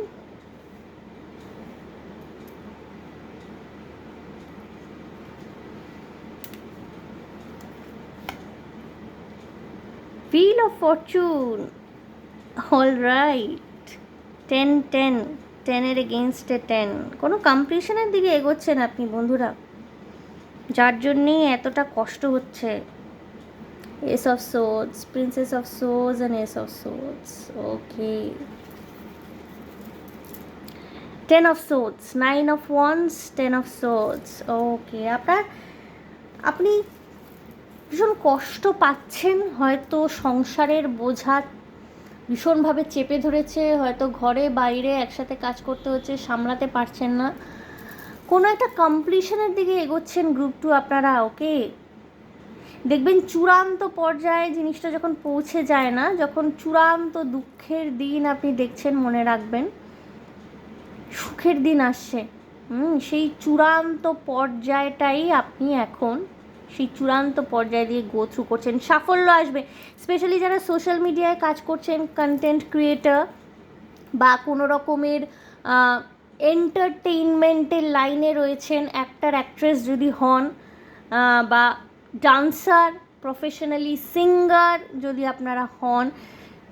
Wheel of Fortune. All right. 10 10-এর এগেনস্টে 10। কোনো কমপ্লিশনের দিকে এগোচ্ছেন আপনি বন্ধুরা, যার জন্যেই এতটা কষ্ট হচ্ছে। Ace of swords, princess of swords and ace of swords. Okay, 10 of swords, 9 of wands, 10 of swords. Okay, আপনি ভীষণ কষ্ট পাচ্ছেন, হয়তো সংসারের বোঝা ভীষণভাবে চেপে ধরেছে, হয়তো ঘরে বাইরে একসাথে কাজ করতে হচ্ছে, সামলাতে পারছেন না, কোনো একটা কমপ্লিশনের দিকে এগোচ্ছেন গ্রুপ 2 আপনারা। ওকে, দেখবেন চূড়ান্ত পর্যায়ে জিনিসটা যখন পৌঁছে যায় না, যখন চূড়ান্ত দুঃখের দিন আপনি দেখছেন, মনে রাখবেন সুখের দিন আসছে। সেই চূড়ান্ত পর্যায়টাই আপনি এখন সেই চূড়ান্ত পর্যায় দিয়ে গো থ্রু করছেন, সাফল্য আসবে। স্পেশালি যারা সোশ্যাল মিডিয়ায় কাজ করছেন, কন্টেন্ট ক্রিয়েটার বা কোনো রকমের এন্টারটেইনমেন্টের লাইনে রয়েছেন, অ্যাক্টর অ্যাক্ট্রেস যদি হন, বা ডান্সার, প্রফেশনালি সিঙ্গার যদি আপনারা হন,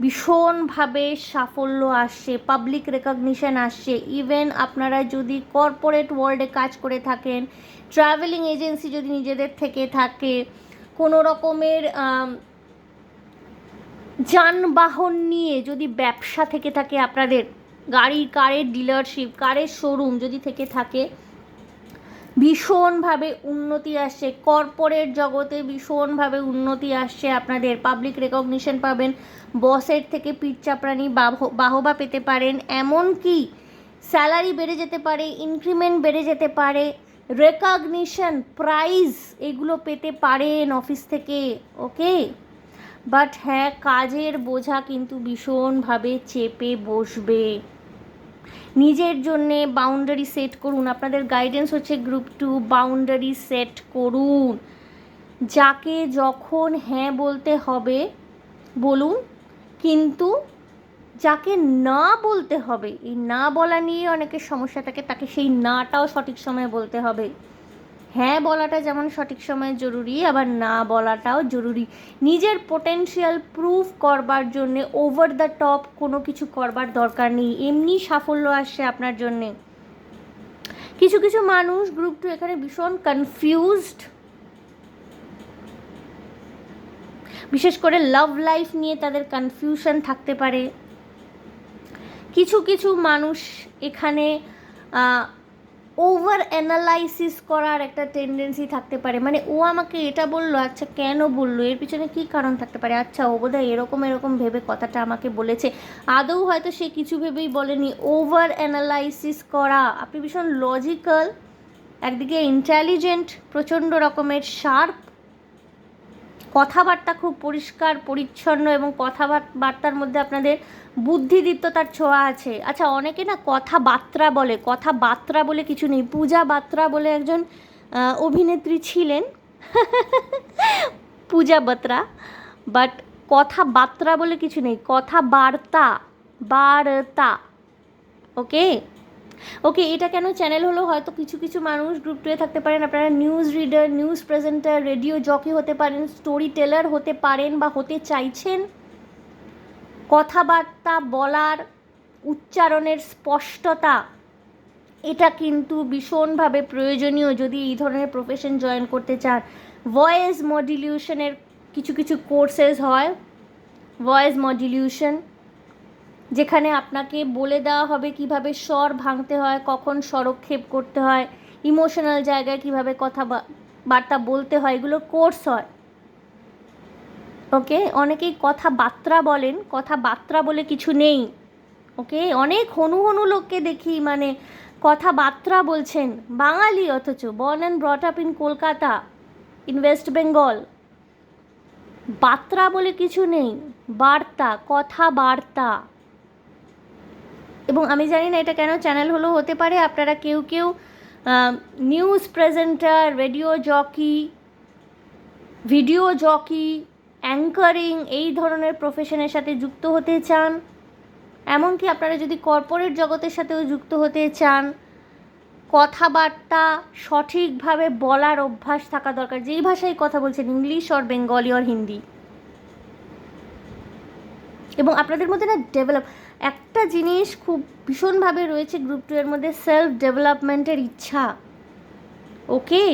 ভীষণভাবে সাফল্য আসছে, পাবলিক রেকগনিশন আসছে। ইভেন আপনারা যদি কর্পোরেট ওয়ার্ল্ডে কাজ করে থাকেন, ট্রাভেলিং এজেন্সি যদি নিজেদের থেকে থাকে, কোনো রকমের যানবাহন নিয়ে যদি ব্যবসা থেকে থাকে, আপনাদের গাড়ি কারের ডিলারশিপ, কারের শোরুম যদি থেকে থাকে, ভীষণভাবে উন্নতি আসছে। কর্পোরেট জগতে ভীষণভাবে উন্নতি আসছে আপনাদের, পাবলিক রেকগনিশন পাবেন, বসের থেকে পিঠ চাপড়ানি বাহবা পেতে পারেন, এমনকি স্যালারি বেড়ে যেতে পারে, ইনক্রিমেন্ট বেড়ে যেতে পারে, রেকগনিশন, প্রাইজ এগুলো পেতে পারেন অফিস থেকে। ওকে, বাট হ্যাঁ, কাজের বোঝা কিন্তু ভীষণভাবে চেপে বসবে। নিজের জন্যে বাউন্ডারি সেট করুন, আপনাদের গাইডেন্স হচ্ছে গ্রুপ 2, বাউন্ডারি সেট করুন। যাকে যখন হ্যাঁ বলতে হবে বলুন, কিন্তু যাকে না বলতে হবে, এই না বলা নিয়ে অনেকের সমস্যা থাকে, তাকে সেই নাটাও সঠিক সময়ে বলতে হবে। হ্যাঁ বলাটা যেমন সঠিক সময়ে জরুরি, আবার না বলাটাও জরুরি। নিজের পোটেনশিয়াল প্রুভ করবার জন্যে ওভার দ্য টপ কোনো কিছু করবার দরকার নেই, এমনি সাফল্য আসছে আপনার জন্যে। কিছু কিছু মানুষ গ্রুপ 2 এখানে ভীষণ কনফিউজড, বিশেষ করে লাভ লাইফ নিয়ে তাদের কনফিউশন থাকতে পারে। কিছু কিছু মানুষ এখানে ওভার অ্যানালাইসিস করার একটা টেন্ডেন্সি থাকতে পারে, মানে ও আমাকে এটা বললো, আচ্ছা কেন বললো, এর পিছনে কী কারণ থাকতে পারে, আচ্ছা ও বোধহয় এরকম ভেবে কথাটা আমাকে বলেছে, আদৌ হয়তো সে কিছু ভেবেই বলেনি। ওভার অ্যানালাইসিস করা, আপনি ভীষণ লজিক্যাল, একদিকে ইন্টেলিজেন্ট, প্রচণ্ড রকমের শার্প, কথাবার্তা খুব পরিষ্কার পরিচ্ছন্ন, এবং কথাবার্তার মধ্যে আপনাদের বুদ্ধিদীপ্ততার ছোঁয়া আছে। আচ্ছা, অনেকে না কথাবার্তা বলে, কথাবার্তা বলে কিছু নেই। পূজা বাত্রা বলে একজন অভিনেত্রী ছিলেন, পূজা বাত্রা, বাট কথাবার্তা বলে কিছু নেই, কথাবার্তা, বার্তা। ওকে, এটা কেন চ্যানেল হলো, হয়তো কিছু কিছু মানুষ গ্রুপ 2 থাকতে পারেন, আপনারা news reader, news presenter, radio jockey হতে পারেন, স্টোরি টেলার হতে পারেন বা হতে চাইছেন। কথাবার্তা বলার উচ্চারণের স্পষ্টতা, এটা কিন্তু ভীষণভাবে প্রয়োজনীয় যদি এই ধরনের প্রফেশন জয়েন করতে চান। ভয়েস মডুলেশনের কিছু কিছু কোর্সেস হয়, ভয়েস মডুলেশন, যেখানে আপনাকে বলে দেওয়া হবে কিভাবে স্বর ভাঙতে হয়, কখন স্বরক্ষেপ করতে হয়, ইমোশনাল জায়গায় কিভাবে কথাবার্তা বলতে হয়, এগুলো কোর্স হয়। ওকে, অনেকেই কথাবার্তা বলেন, কথাবার্তা বলে কিছু নেই। ওকে, অনেক হনু হনু লোককে দেখি মানে কথাবার্তা বলছেন, বাঙালি অথচ born and brought up in Kolkata, in West Bengal. বার্তা বলে কিছু নেই, বার্তা, কথাবার্তা। এবং আমি জানি না এটা কেন চ্যানেল হলো, হতে পারে আপনারা কেউ কেউ news presenter, radio jockey, video jockey, anchoring এই ধরনের প্রফেশনের সাথে যুক্ত হতে চান। এমনকি আপনারা যদি কর্পোরেট জগতের সাথেও যুক্ত হতে চান, কথাবার্তা সঠিকভাবে বলার অভ্যাস থাকা দরকার। যেই ভাষায় কথা বলছেন, English or Bengali or Hindi. এবং আপনাদের মধ্যে না একটা জিনিস খুব ভীষণভাবে রয়েছে গ্রুপ 2 এর মধ্যে, সেলফ ডেভেলপমেন্টের ইচ্ছা। ওকে,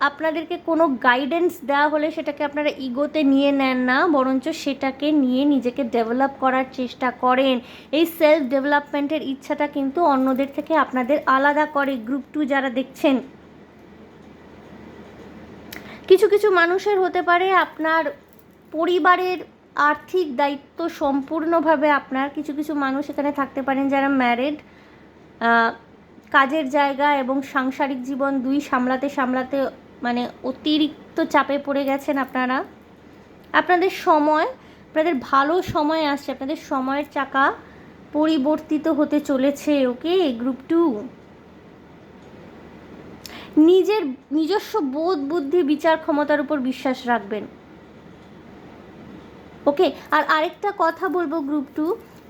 আপনাদেরকে কোনো গাইডেন্স দেওয়া হলে সেটাকে আপনারা ইগোতে নিয়ে নেন না, বরঞ্চ সেটাকে নিয়ে নিজেকে ডেভেলপ করার চেষ্টা করেন। এই সেলফ ডেভেলপমেন্টের ইচ্ছাটা কিন্তু অন্যদের থেকে আপনাদের আলাদা করে। গ্রুপ 2 যারা দেখছেন, কিছু কিছু মানুষের হতে পারে আপনার পরিবারের আর্থিক দায়িত্ব সম্পূর্ণভাবে আপনার, কিছু কিছু মানুষ এখানে থাকতে পারেন যারা ম্যারিড, কাজের জায়গা এবং সাংসারিক জীবন দুই সামলাতে সামলাতে মানে অতিরিক্ত চাপে পড়ে গেছেন আপনারা। আপনাদের ভালো সময় আসছে, আপনাদের সময়ের চাকা পরিবর্তিত হতে চলেছে। ওকে গ্রুপ 2, নিজস্ব বোধ বুদ্ধি বিচার ক্ষমতার উপর বিশ্বাস রাখবেন। ওকে, আর আরেকটা কথা বলবো গ্রুপ 2,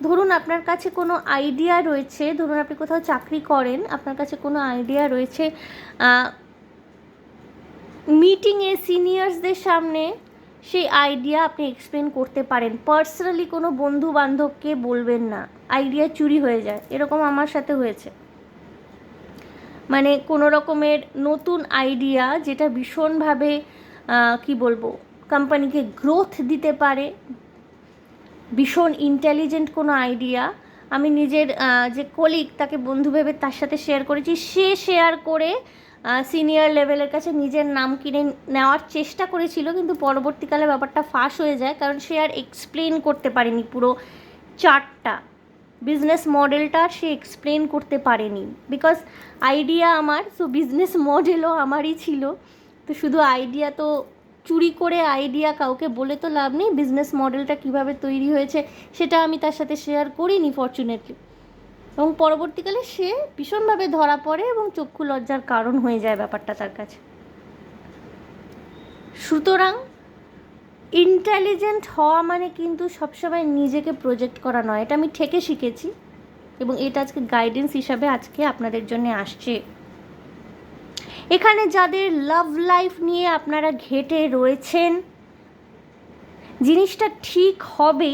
ধরুন আপনার কাছে কোনো আইডিয়া রয়েছে, ধরুন আপনি কোথাও চাকরি করেন, আপনার কাছে কোনো আইডিয়া রয়েছে, মিটিংয়ে সিনিয়র্সদের সামনে সেই আইডিয়া আপনি এক্সপ্লেন করতে পারেন। পার্সোনালি কোনো বন্ধু বান্ধবকে বলবেন না, আইডিয়া চুরি হয়ে যায়। এরকম আমার সাথে হয়েছে। মানে কোনো রকমের নতুন আইডিয়া যেটা ভীষণভাবে কি বলবো, কোম্পানিকে গ্রোথ দিতে পারে, ভীষণ ইন্টেলিজেন্ট কোনো আইডিয়া, আমি নিজের যে কলিগ তাকে বন্ধু ভেবে তার সাথে শেয়ার করেছি, সে শেয়ার করে সিনিয়র লেভেলের কাছে নিজের নাম কিনে নেওয়ার চেষ্টা করেছিল, কিন্তু পরবর্তীকালে ব্যাপারটা ফাঁস হয়ে যায়, কারণ সে আর এক্সপ্লেন করতে পারেনি পুরো চার্টটা, বিজনেস মডেলটা সে এক্সপ্লেন করতে পারেনি। বিকজ আইডিয়া আমার, সো বিজনেস মডেলও আমারই ছিল। তো শুধু আইডিয়া তো চুরি করে আইডিয়া কাউকে বলে তো লাভ নেই, বিজনেস মডেলটা কিভাবে তৈরি হয়েছে সেটা আমি তার সাথে শেয়ার করিনি ফরচুনেটলি। এবং পরবর্তীকালে সে ভীষণভাবে ধরা পড়ে এবং চক্ষু লজ্জার কারণ হয়ে যায় ব্যাপারটা তার কাছে। সুতরাং ইন্টেলিজেন্ট হওয়া মানে কিন্তু সবসময় নিজেকে প্রজেক্ট করা নয়, এটা আমি ঠেকে শিখেছি এবং এটা আজকে গাইডেন্স হিসাবে আজকে আপনাদের জন্য আসছে। এখানে যাদের লাভ লাইফ নিয়ে আপনারা ঘেটে রয়েছেন, জিনিসটা ঠিক হবে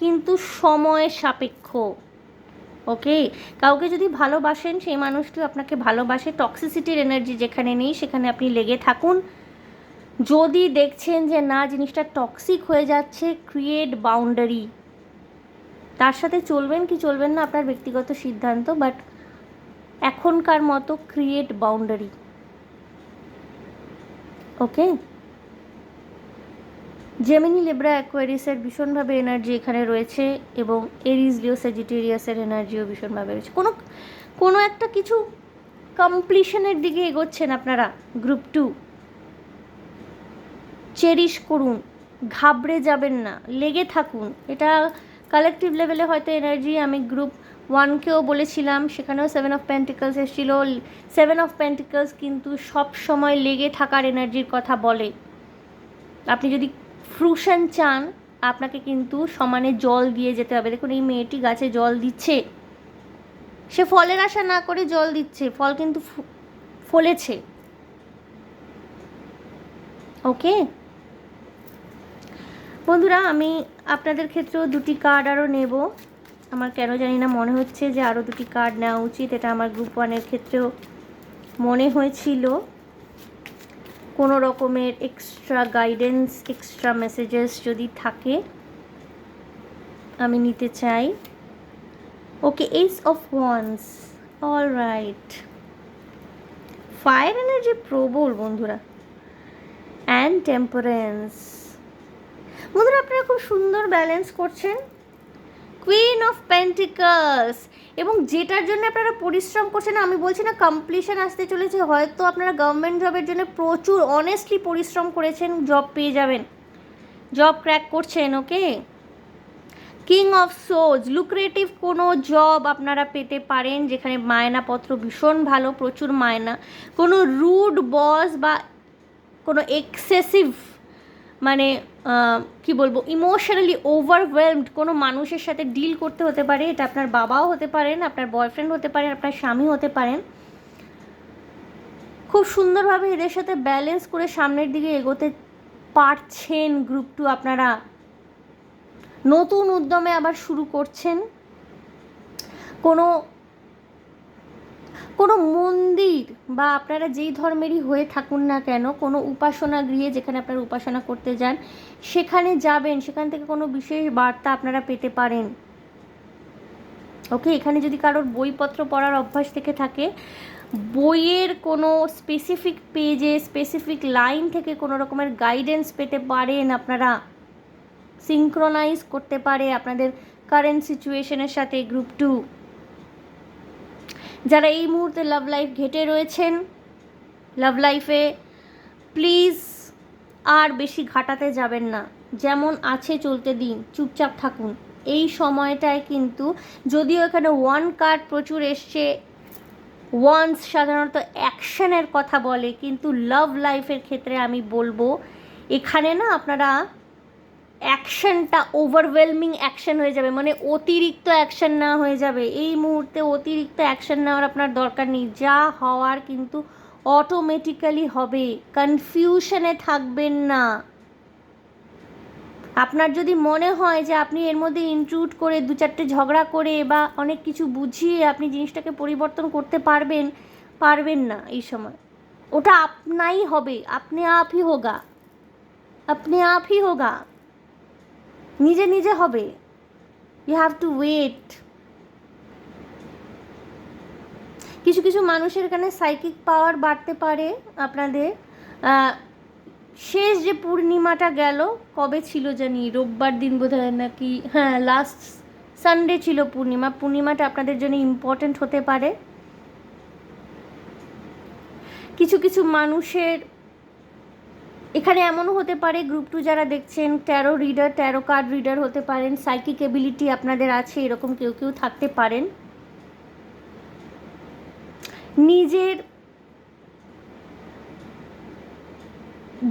কিন্তু সময় সাপেক্ষ। ওকে, কাউকে যদি ভালোবাসেন সেই মানুষটি আপনাকে ভালোবাসে, টক্সিসিটির এনার্জি যেখানে নেই সেখানে আপনি লেগে থাকুন। যদি দেখছেন যে না জিনিসটা টক্সিক হয়ে যাচ্ছে, ক্রিয়েট বাউন্ডারি। তার সাথে চলবেন কি চলবেন না আপনার ব্যক্তিগত সিদ্ধান্ত, বাট এখনকার মতো ক্রিয়েট বাউন্ডারি। ওকে, জেমিনি লিব্রা অ্যাকোয়ারিয়াসের ভীষণভাবে এনার্জি এখানে রয়েছে এবং এরিস লিও স্যাজিটেরিয়াসের এনার্জিও ভীষণভাবে রয়েছে। কোনো একটা কিছু কমপ্লিশনের দিকে এগোচ্ছেন আপনারা গ্রুপ 2। চেরিশ করুন, ঘাবড়ে যাবেন না, লেগে থাকুন। এটা কালেকটিভ লেভেলে হয়তো এনার্জি, আমি গ্রুপ 1কেও বলেছিলাম, সেখানেও 7 অফ পেন্টিকলস এসেছিল। 7 অফ পেন্টিকলস কিন্তু সব সময় লেগে থাকার এনার্জির কথা বলে। আপনি যদি ফ্রুশন চান, আপনাকে কিন্তু সমানে জল দিয়ে যেতে হবে। দেখুন এই মেয়েটি গাছে জল দিচ্ছে, সে ফলের আশা না করে জল দিচ্ছে, ফল কিন্তু ফলেছে। ওকে বন্ধুরা, আমি আপনাদের ক্ষেত্রেও 2টি কার্ড আরও নেব। আমার কেন জানি না মনে হচ্ছে যে আরও 2টি কার্ড নেওয়া উচিত, এটা আমার গ্রুপ 1-এর ক্ষেত্রেও মনে হয়েছিল। কোনো রকমের এক্সট্রা গাইডেন্স, এক্সট্রা মেসেজেস যদি থাকে আমি নিতে চাই। Okay, ace of wands, all right. Fire energy প্রবল বন্ধুরা, অ্যান্ড টেম্পারেন্স। বন্ধুরা আপনারা খুব সুন্দর ব্যালেন্স করছেন। কুইন অফ পেন্টিকলস, এবং যেটার জন্য আপনারা পরিশ্রম করছেন, আমি বলছি না কমপ্লিশন আসতে চলেছে, হয়তো আপনারা গভর্নমেন্ট জবের জন্য প্রচুর অনেস্টলি পরিশ্রম করেছেন, জব পেয়ে যাবেন, জব ক্র্যাক করছেন। ওকে, কিং অফ সোজ, লুক্রেটিভ কোনো জব আপনারা পেতে পারেন যেখানে মায়নাপত্র ভীষণ ভালো, প্রচুর মায়না। কোনো রুড বস বা কোনো এক্সেসিভ মানে কি বলবো, ইমোশনালি ওভারওয়েলমড কোনো মানুষের সাথে ডিল করতে হতে পারে। এটা আপনার বাবাও হতে পারেন, আপনার বয়ফ্রেন্ড হতে পারেন, আপনার স্বামী হতে পারেন। খুব সুন্দরভাবে এদের সাথে ব্যালেন্স করে সামনের দিকে এগোতে পারছেন। গ্রুপ 2 আপনারা নতুন উদ্যমে আবার শুরু করছেন। কোনো কোনো মন্দির বা আপনারা যেই ধর্মেরই হয়ে থাকুন না কেন, কোনো উপাসনা গৃহে যেখানে আপনারা উপাসনা করতে যান সেখানে যাবেন, সেখান থেকে কোনো বিশেষ বার্তা আপনারা পেতে পারেন। ওকে, এখানে যদি কারোর বইপত্র পড়ার অভ্যাস থেকে থাকে, বইয়ের কোনো স্পেসিফিক পেজে স্পেসিফিক লাইন থেকে কোনো রকমের গাইডেন্স পেতে পারেন আপনারা, সিঙ্ক্রোনাইজ করতে পারে আপনাদের কারেন্ট সিচুয়েশনের সাথে গ্রুপ 2। যারা এই মুহূর্তে লাভ লাইফ ঘেটে রয়েছেন, লাভ লাইফে প্লিজ আর বেশি ঘাটাতে যাবেন না, যেমন আছে চলতে দিন, চুপচাপ থাকুন। এই সময়টায় কিন্তু, যদিও এখানে 1 কার্ড প্রচুর এসছে, ওয়ান্স সাধারণত অ্যাকশনের কথা বলে, কিন্তু লাভ লাইফের ক্ষেত্রে আমি বলবো এখানে না আপনারা অ্যাকশনটা ওভারওয়েলমিং অ্যাকশন হয়ে যাবে, মানে অতিরিক্ত অ্যাকশন নেওয়া হয়ে যাবে। এই মুহূর্তে অতিরিক্ত অ্যাকশন নেওয়ার আপনার দরকার নেই, যা হওয়ার কিন্তু অটোমেটিক্যালি হবে। কনফিউশনে থাকবেন না। আপনার যদি মনে হয় যে আপনি এর মধ্যে ইনক্লুড করে 2-4টে ঝগড়া করে বা অনেক কিছু বুঝিয়ে আপনি জিনিসটাকে পরিবর্তন করতে পারবেন, পারবেন না এই সময়। ওটা আপনাই হবে, আপনি আপই হোগা, আপনি আপই হোগা, নিজে নিজে হবে। You have to wait. কিছু কিছু মানুষের এখানে সাইকিক পাওয়ার বাড়তে পারে আপনাদের। শেষ যে পূর্ণিমাটা গেল, কবে ছিল জানি, রোববার দিন বোধহয় নাকি, হ্যাঁ লাস্ট সানডে ছিল পূর্ণিমা। পূর্ণিমাটা আপনাদের জন্য ইম্পর্ট্যান্ট হতে পারে। কিছু কিছু মানুষের এখানে এমনও হতে পারে, গ্রুপ 2 যারা দেখছেন, taro reader, taro card reader হতে পারেন, সাইকিক এবিলিটি আপনাদের আছে, এরকম কেউ কেউ থাকতে পারেন। নিজের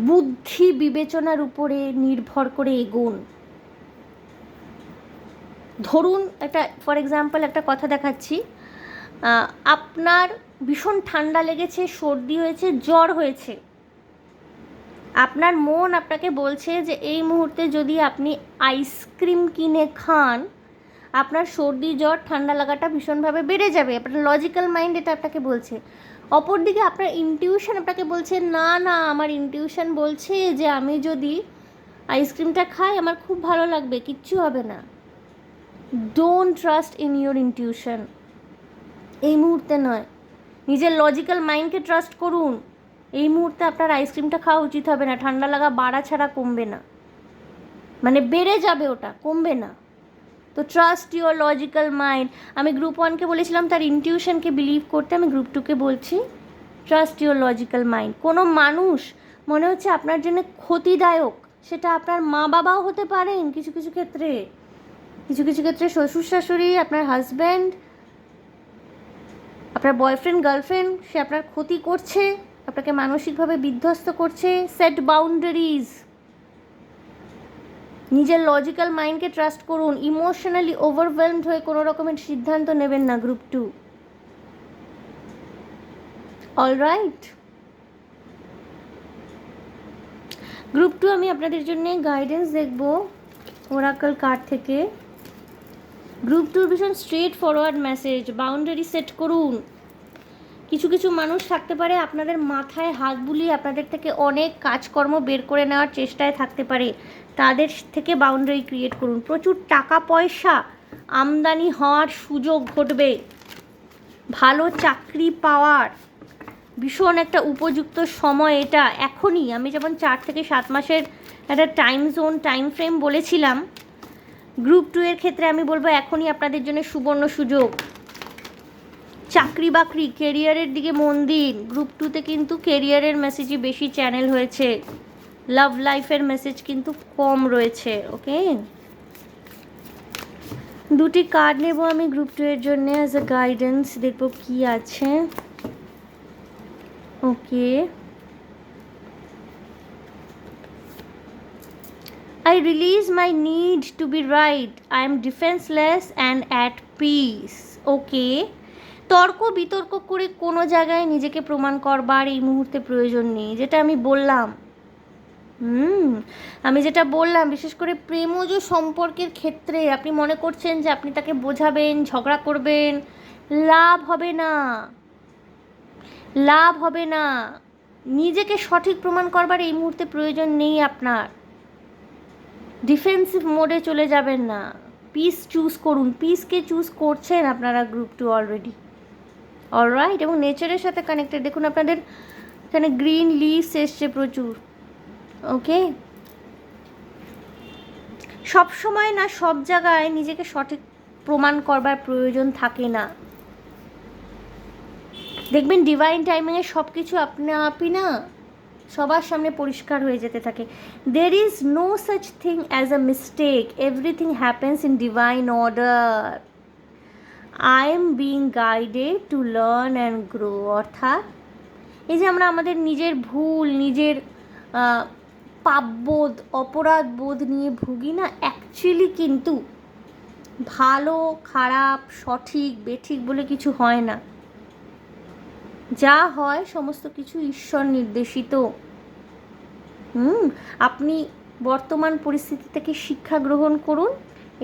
বুদ্ধি বিবেচনার উপরে নির্ভর করে এগোন। ধরুন একটা ফর এক্সাম্পল একটা কথা দেখাচ্ছি, আপনার ভীষণ ঠান্ডা লেগেছে, সর্দি হয়েছে, জ্বর হয়েছে, আপনার মন আপনাকে বলছে যে এই মুহূর্তে যদি আপনি আইসক্রিম কিনে খান আপনার সর্দি জ্বর ঠান্ডা লাগাটা ভীষণভাবে বেড়ে যাবে। আপনার লজিক্যাল মাইন্ড এটা আপনাকে বলছে। অপরদিকে আপনার ইনটিউশন আপনাকে বলছে না না, আমার ইনটিউশন বলছে যে আমি যদি আইসক্রিমটা খাই আমার খুব ভালো লাগবে, কিচ্ছু হবে না। Don't trust in your intuition, এই মুহূর্তে নয়। নিজের লজিক্যাল মাইন্ডকে ট্রাস্ট করুন। এই মুহূর্তে আপনার আইসক্রিমটা খাওয়া উচিত হবে না, ঠান্ডা লাগা বাড়া ছাড়া কমবে না, মানে বেড়ে যাবে, ওটা কমবে না। তো ট্রাস্ট ইউর লজিক্যাল মাইন্ড। আমি গ্রুপ 1কে বলেছিলাম তার ইনটিউশনকে বিলিভ করতে, আমি গ্রুপ 2কে বলছি ট্রাস্ট ইউর লজিক্যাল মাইন্ড। কোনো মানুষ মনে হচ্ছে আপনার জন্য ক্ষতিদায়ক, সেটা আপনার মা বাবাও হতে পারেন, কিছু কিছু ক্ষেত্রে, কিছু কিছু ক্ষেত্রে শ্বশুর শাশুড়ি, আপনার হাজব্যান্ড, আপনার বয়ফ্রেন্ড গার্লফ্রেন্ড, সে আপনার ক্ষতি করছে, আপনাকে মানসিকভাবে বিধ্বস্ত করছে। সেট বাউন্ডারিজ, নিজের লজিক্যাল মাইন্ডকে ট্রাস্ট করুন। ইমোশনালি ওভারওয়েলমড হয়ে কোনো রকমের সিদ্ধান্ত নেবেন না গ্রুপ 2। অলরাইট গ্রুপ 2, আমি আপনাদের জন্য গাইডেন্স দেখব ওরাকল কার্ড থেকে। গ্রুপ 2 ভীষণ straight forward message, boundary set করুন। কিছু কিছু মানুষ থাকতে পারে আপনাদের মাথায় হাত বুলিয়ে আপনাদের থেকে অনেক কাজকর্ম বের করে নেওয়ার চেষ্টায় থাকতে পারে, তাদের থেকে বাউন্ডারি ক্রিয়েট করুন। প্রচুর টাকা পয়সা আমদানি হওয়ার সুযোগ ঘটবে, ভালো চাকরি পাওয়ার ভীষণ একটা উপযুক্ত সময় এটা এখনই। আমি যেমন 4 থেকে 7 মাসের একটা টাইম জোন টাইম ফ্রেম বলেছিলাম। গ্রুপ 2 এর ক্ষেত্রে আমি বলবো এখনই আপনাদের জন্য সুবর্ণ সুযোগ। চাকরি বাকরি কেরিয়ারের দিকে মন দিন। গ্রুপ 2তে কিন্তু কেরিয়ারের মেসেজই বেশি চ্যানেল হয়েছে, লাভ লাইফের মেসেজ কিন্তু কম রয়েছে। ওকে, দুটি কার্ড নেব আমি গ্রুপ 2 এর জন্য অ্যাজ এ গাইডেন্স, দেখবো কি আছে। ওকে, I release my need to be right. I am defenseless and at peace. Okay. তর্ক বিতর্ক করে কোনো জায়গায় নিজেকে প্রমাণ করবার এই মুহূর্তে প্রয়োজন নেই, যেটা আমি বললাম। আমি যেটা বললাম, বিশেষ করে প্রেমজ সম্পর্কের ক্ষেত্রে আপনি মনে করছেন যে আপনি তাকে বোঝাবেন, ঝগড়া করবেন, লাভ হবে না, লাভ হবে না। নিজেকে সঠিক প্রমাণ করবার এই মুহূর্তে প্রয়োজন নেই আপনার। ডিফেন্সিভ মোডে চলে যাবেন না, পিস চুজ করুন। পিসকে চুজ করছেন আপনারা গ্রুপ 2 অলরেডি, অলরাইট। এবং নেচারের সাথে কানেক্টেড, দেখুন আপনাদের এখানে গ্রিন লিভস এসছে প্রচুর। ওকে, সব সময় না সব জায়গায় নিজেকে সঠিক প্রমাণ করবার প্রয়োজন থাকে না। দেখবেন ডিভাইন টাইমিংয়ে সব কিছু আপনা আপনি না সবার সামনে পরিষ্কার হয়ে যেতে থাকে। There is no such thing as a mistake, everything happens in divine order. I am being guided to learn and grow. অর্থাৎ এই যে আমরা আমাদের নিজের ভুল, নিজের পাপবোধ, অপরাধ বোধ নিয়ে ভুগি না, অ্যাকচুয়ালি কিন্তু ভালো খারাপ সঠিক বেঠিক বলে কিছু হয় না। যা হয় সমস্ত কিছু ঈশ্বর নির্দেশিত। আপনি বর্তমান পরিস্থিতি থেকে শিক্ষা গ্রহণ করুন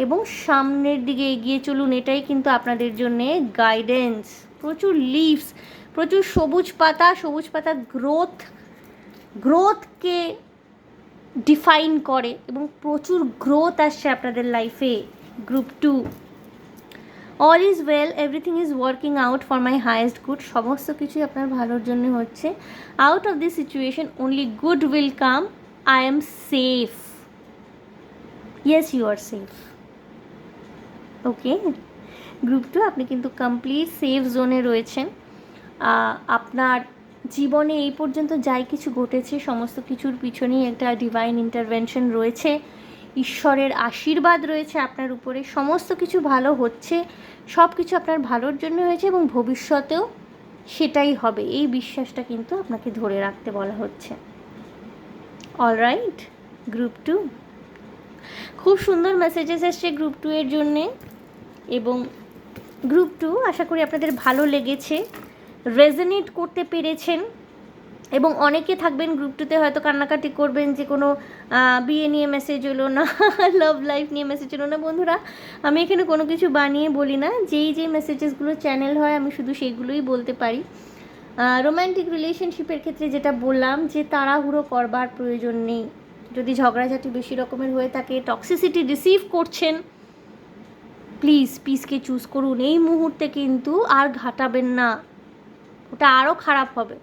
এবং সামনের দিকে এগিয়ে চলুন, এটাই কিন্তু আপনাদের জন্যে গাইডেন্স। প্রচুর লিভস, প্রচুর সবুজ পাতা, সবুজ পাতা গ্রোথকে ডিফাইন করে এবং প্রচুর গ্রোথ আসছে আপনাদের লাইফে। Group 2, all is well, everything is working out for my highest good. সমস্ত কিছুই আপনার ভালোর জন্য হচ্ছে। Out of this situation only good will come. I am safe. Yes, you are safe. Okay, group 2 আপনি কিন্তু কমপ্লিট সেফ জোনে রয়েছেন। আপনার জীবনে এই পর্যন্ত যাই কিছু ঘটেছে সমস্ত কিছুর পিছনেই একটা ডিভাইন ইন্টারভেনশন রয়েছে, ঈশ্বরের আশীর্বাদ রয়েছে আপনার উপরে। সমস্ত কিছু ভালো হচ্ছে, সব কিছু আপনার ভালোর জন্য হয়েছে এবং ভবিষ্যতেও সেটাই হবে, এই বিশ্বাসটা কিন্তু আপনাকে ধরে রাখতে বলা হচ্ছে। অলরাইট, গ্রুপ 2 খুব সুন্দর মেসেজেস এসছে গ্রুপ 2 এর জন্যে। এবং গ্রুপ 2 আশা করি আপনাদের ভালো লেগেছে, রেজোনেট করতে পেরেছেন। এবং অনেকে থাকবেন গ্রুপ 2তে হয়তো কান্নাকাটি করবেন যে কোনো বিয়ে নিয়ে মেসেজ হলো না, লাভ লাইফ নিয়ে মেসেজ হলো না। বন্ধুরা, আমি এখানে কোনো কিছু বানিয়ে বলি না, যেই মেসেজেসগুলো চ্যানেল হয় আমি শুধু সেইগুলোই বলতে পারি। রোম্যান্টিক রিলেশনশিপের ক্ষেত্রে যেটা বললাম যে তাড়াহুড়ো করবার প্রয়োজন নেই। যদি ঝগড়াঝাটি বেশি রকমের হয়ে থাকে, টক্সিসিটি রিসিভ করছেন, প্লিজ পিসকে চুজ করুন। এই মুহূর্তে কিন্তু আর ঘাটাবেন না, ওটা আরও খারাপ হবে।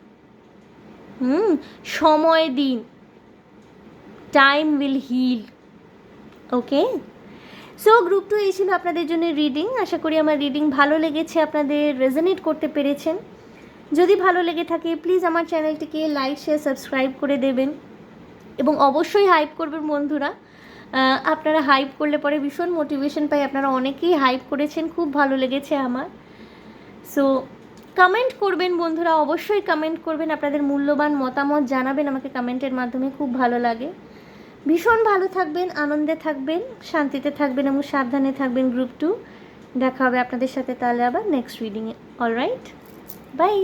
সময় দিন, time will heal. Okay, so group 2 এই ছিল আপনাদের জন্য রিডিং। আশা করি আমার রিডিং ভালো লেগেছে, আপনাদের রেজোনেট করতে পেরেছেন। যদি ভালো লেগে থাকে প্লিজ আমার চ্যানেলটিকে লাইক শেয়ার সাবস্ক্রাইব করে দেবেন এবং অবশ্যই হাইপ করবেন বন্ধুরা। আপনারা হাইপ করলে পরে ভীষণ মোটিভেশন পাই। আপনারা অনেকেই হাইপ করেছেন, খুব ভালো লেগেছে আমার। সো কমেন্ট করবেন বন্ধুরা, অবশ্যই কমেন্ট করবেন, আপনাদের মূল্যবান মতামত জানাবেন আমাকে কমেন্টের মাধ্যমে, খুব ভালো লাগে। ভীষণ ভালো থাকবেন, আনন্দে থাকবেন, শান্তিতে থাকবেন এবং সাবধানে থাকবেন গ্রুপ 2। দেখা হবে আপনাদের সাথে তাহলে আবার নেক্সট রিডিংয়ে। Alright, by.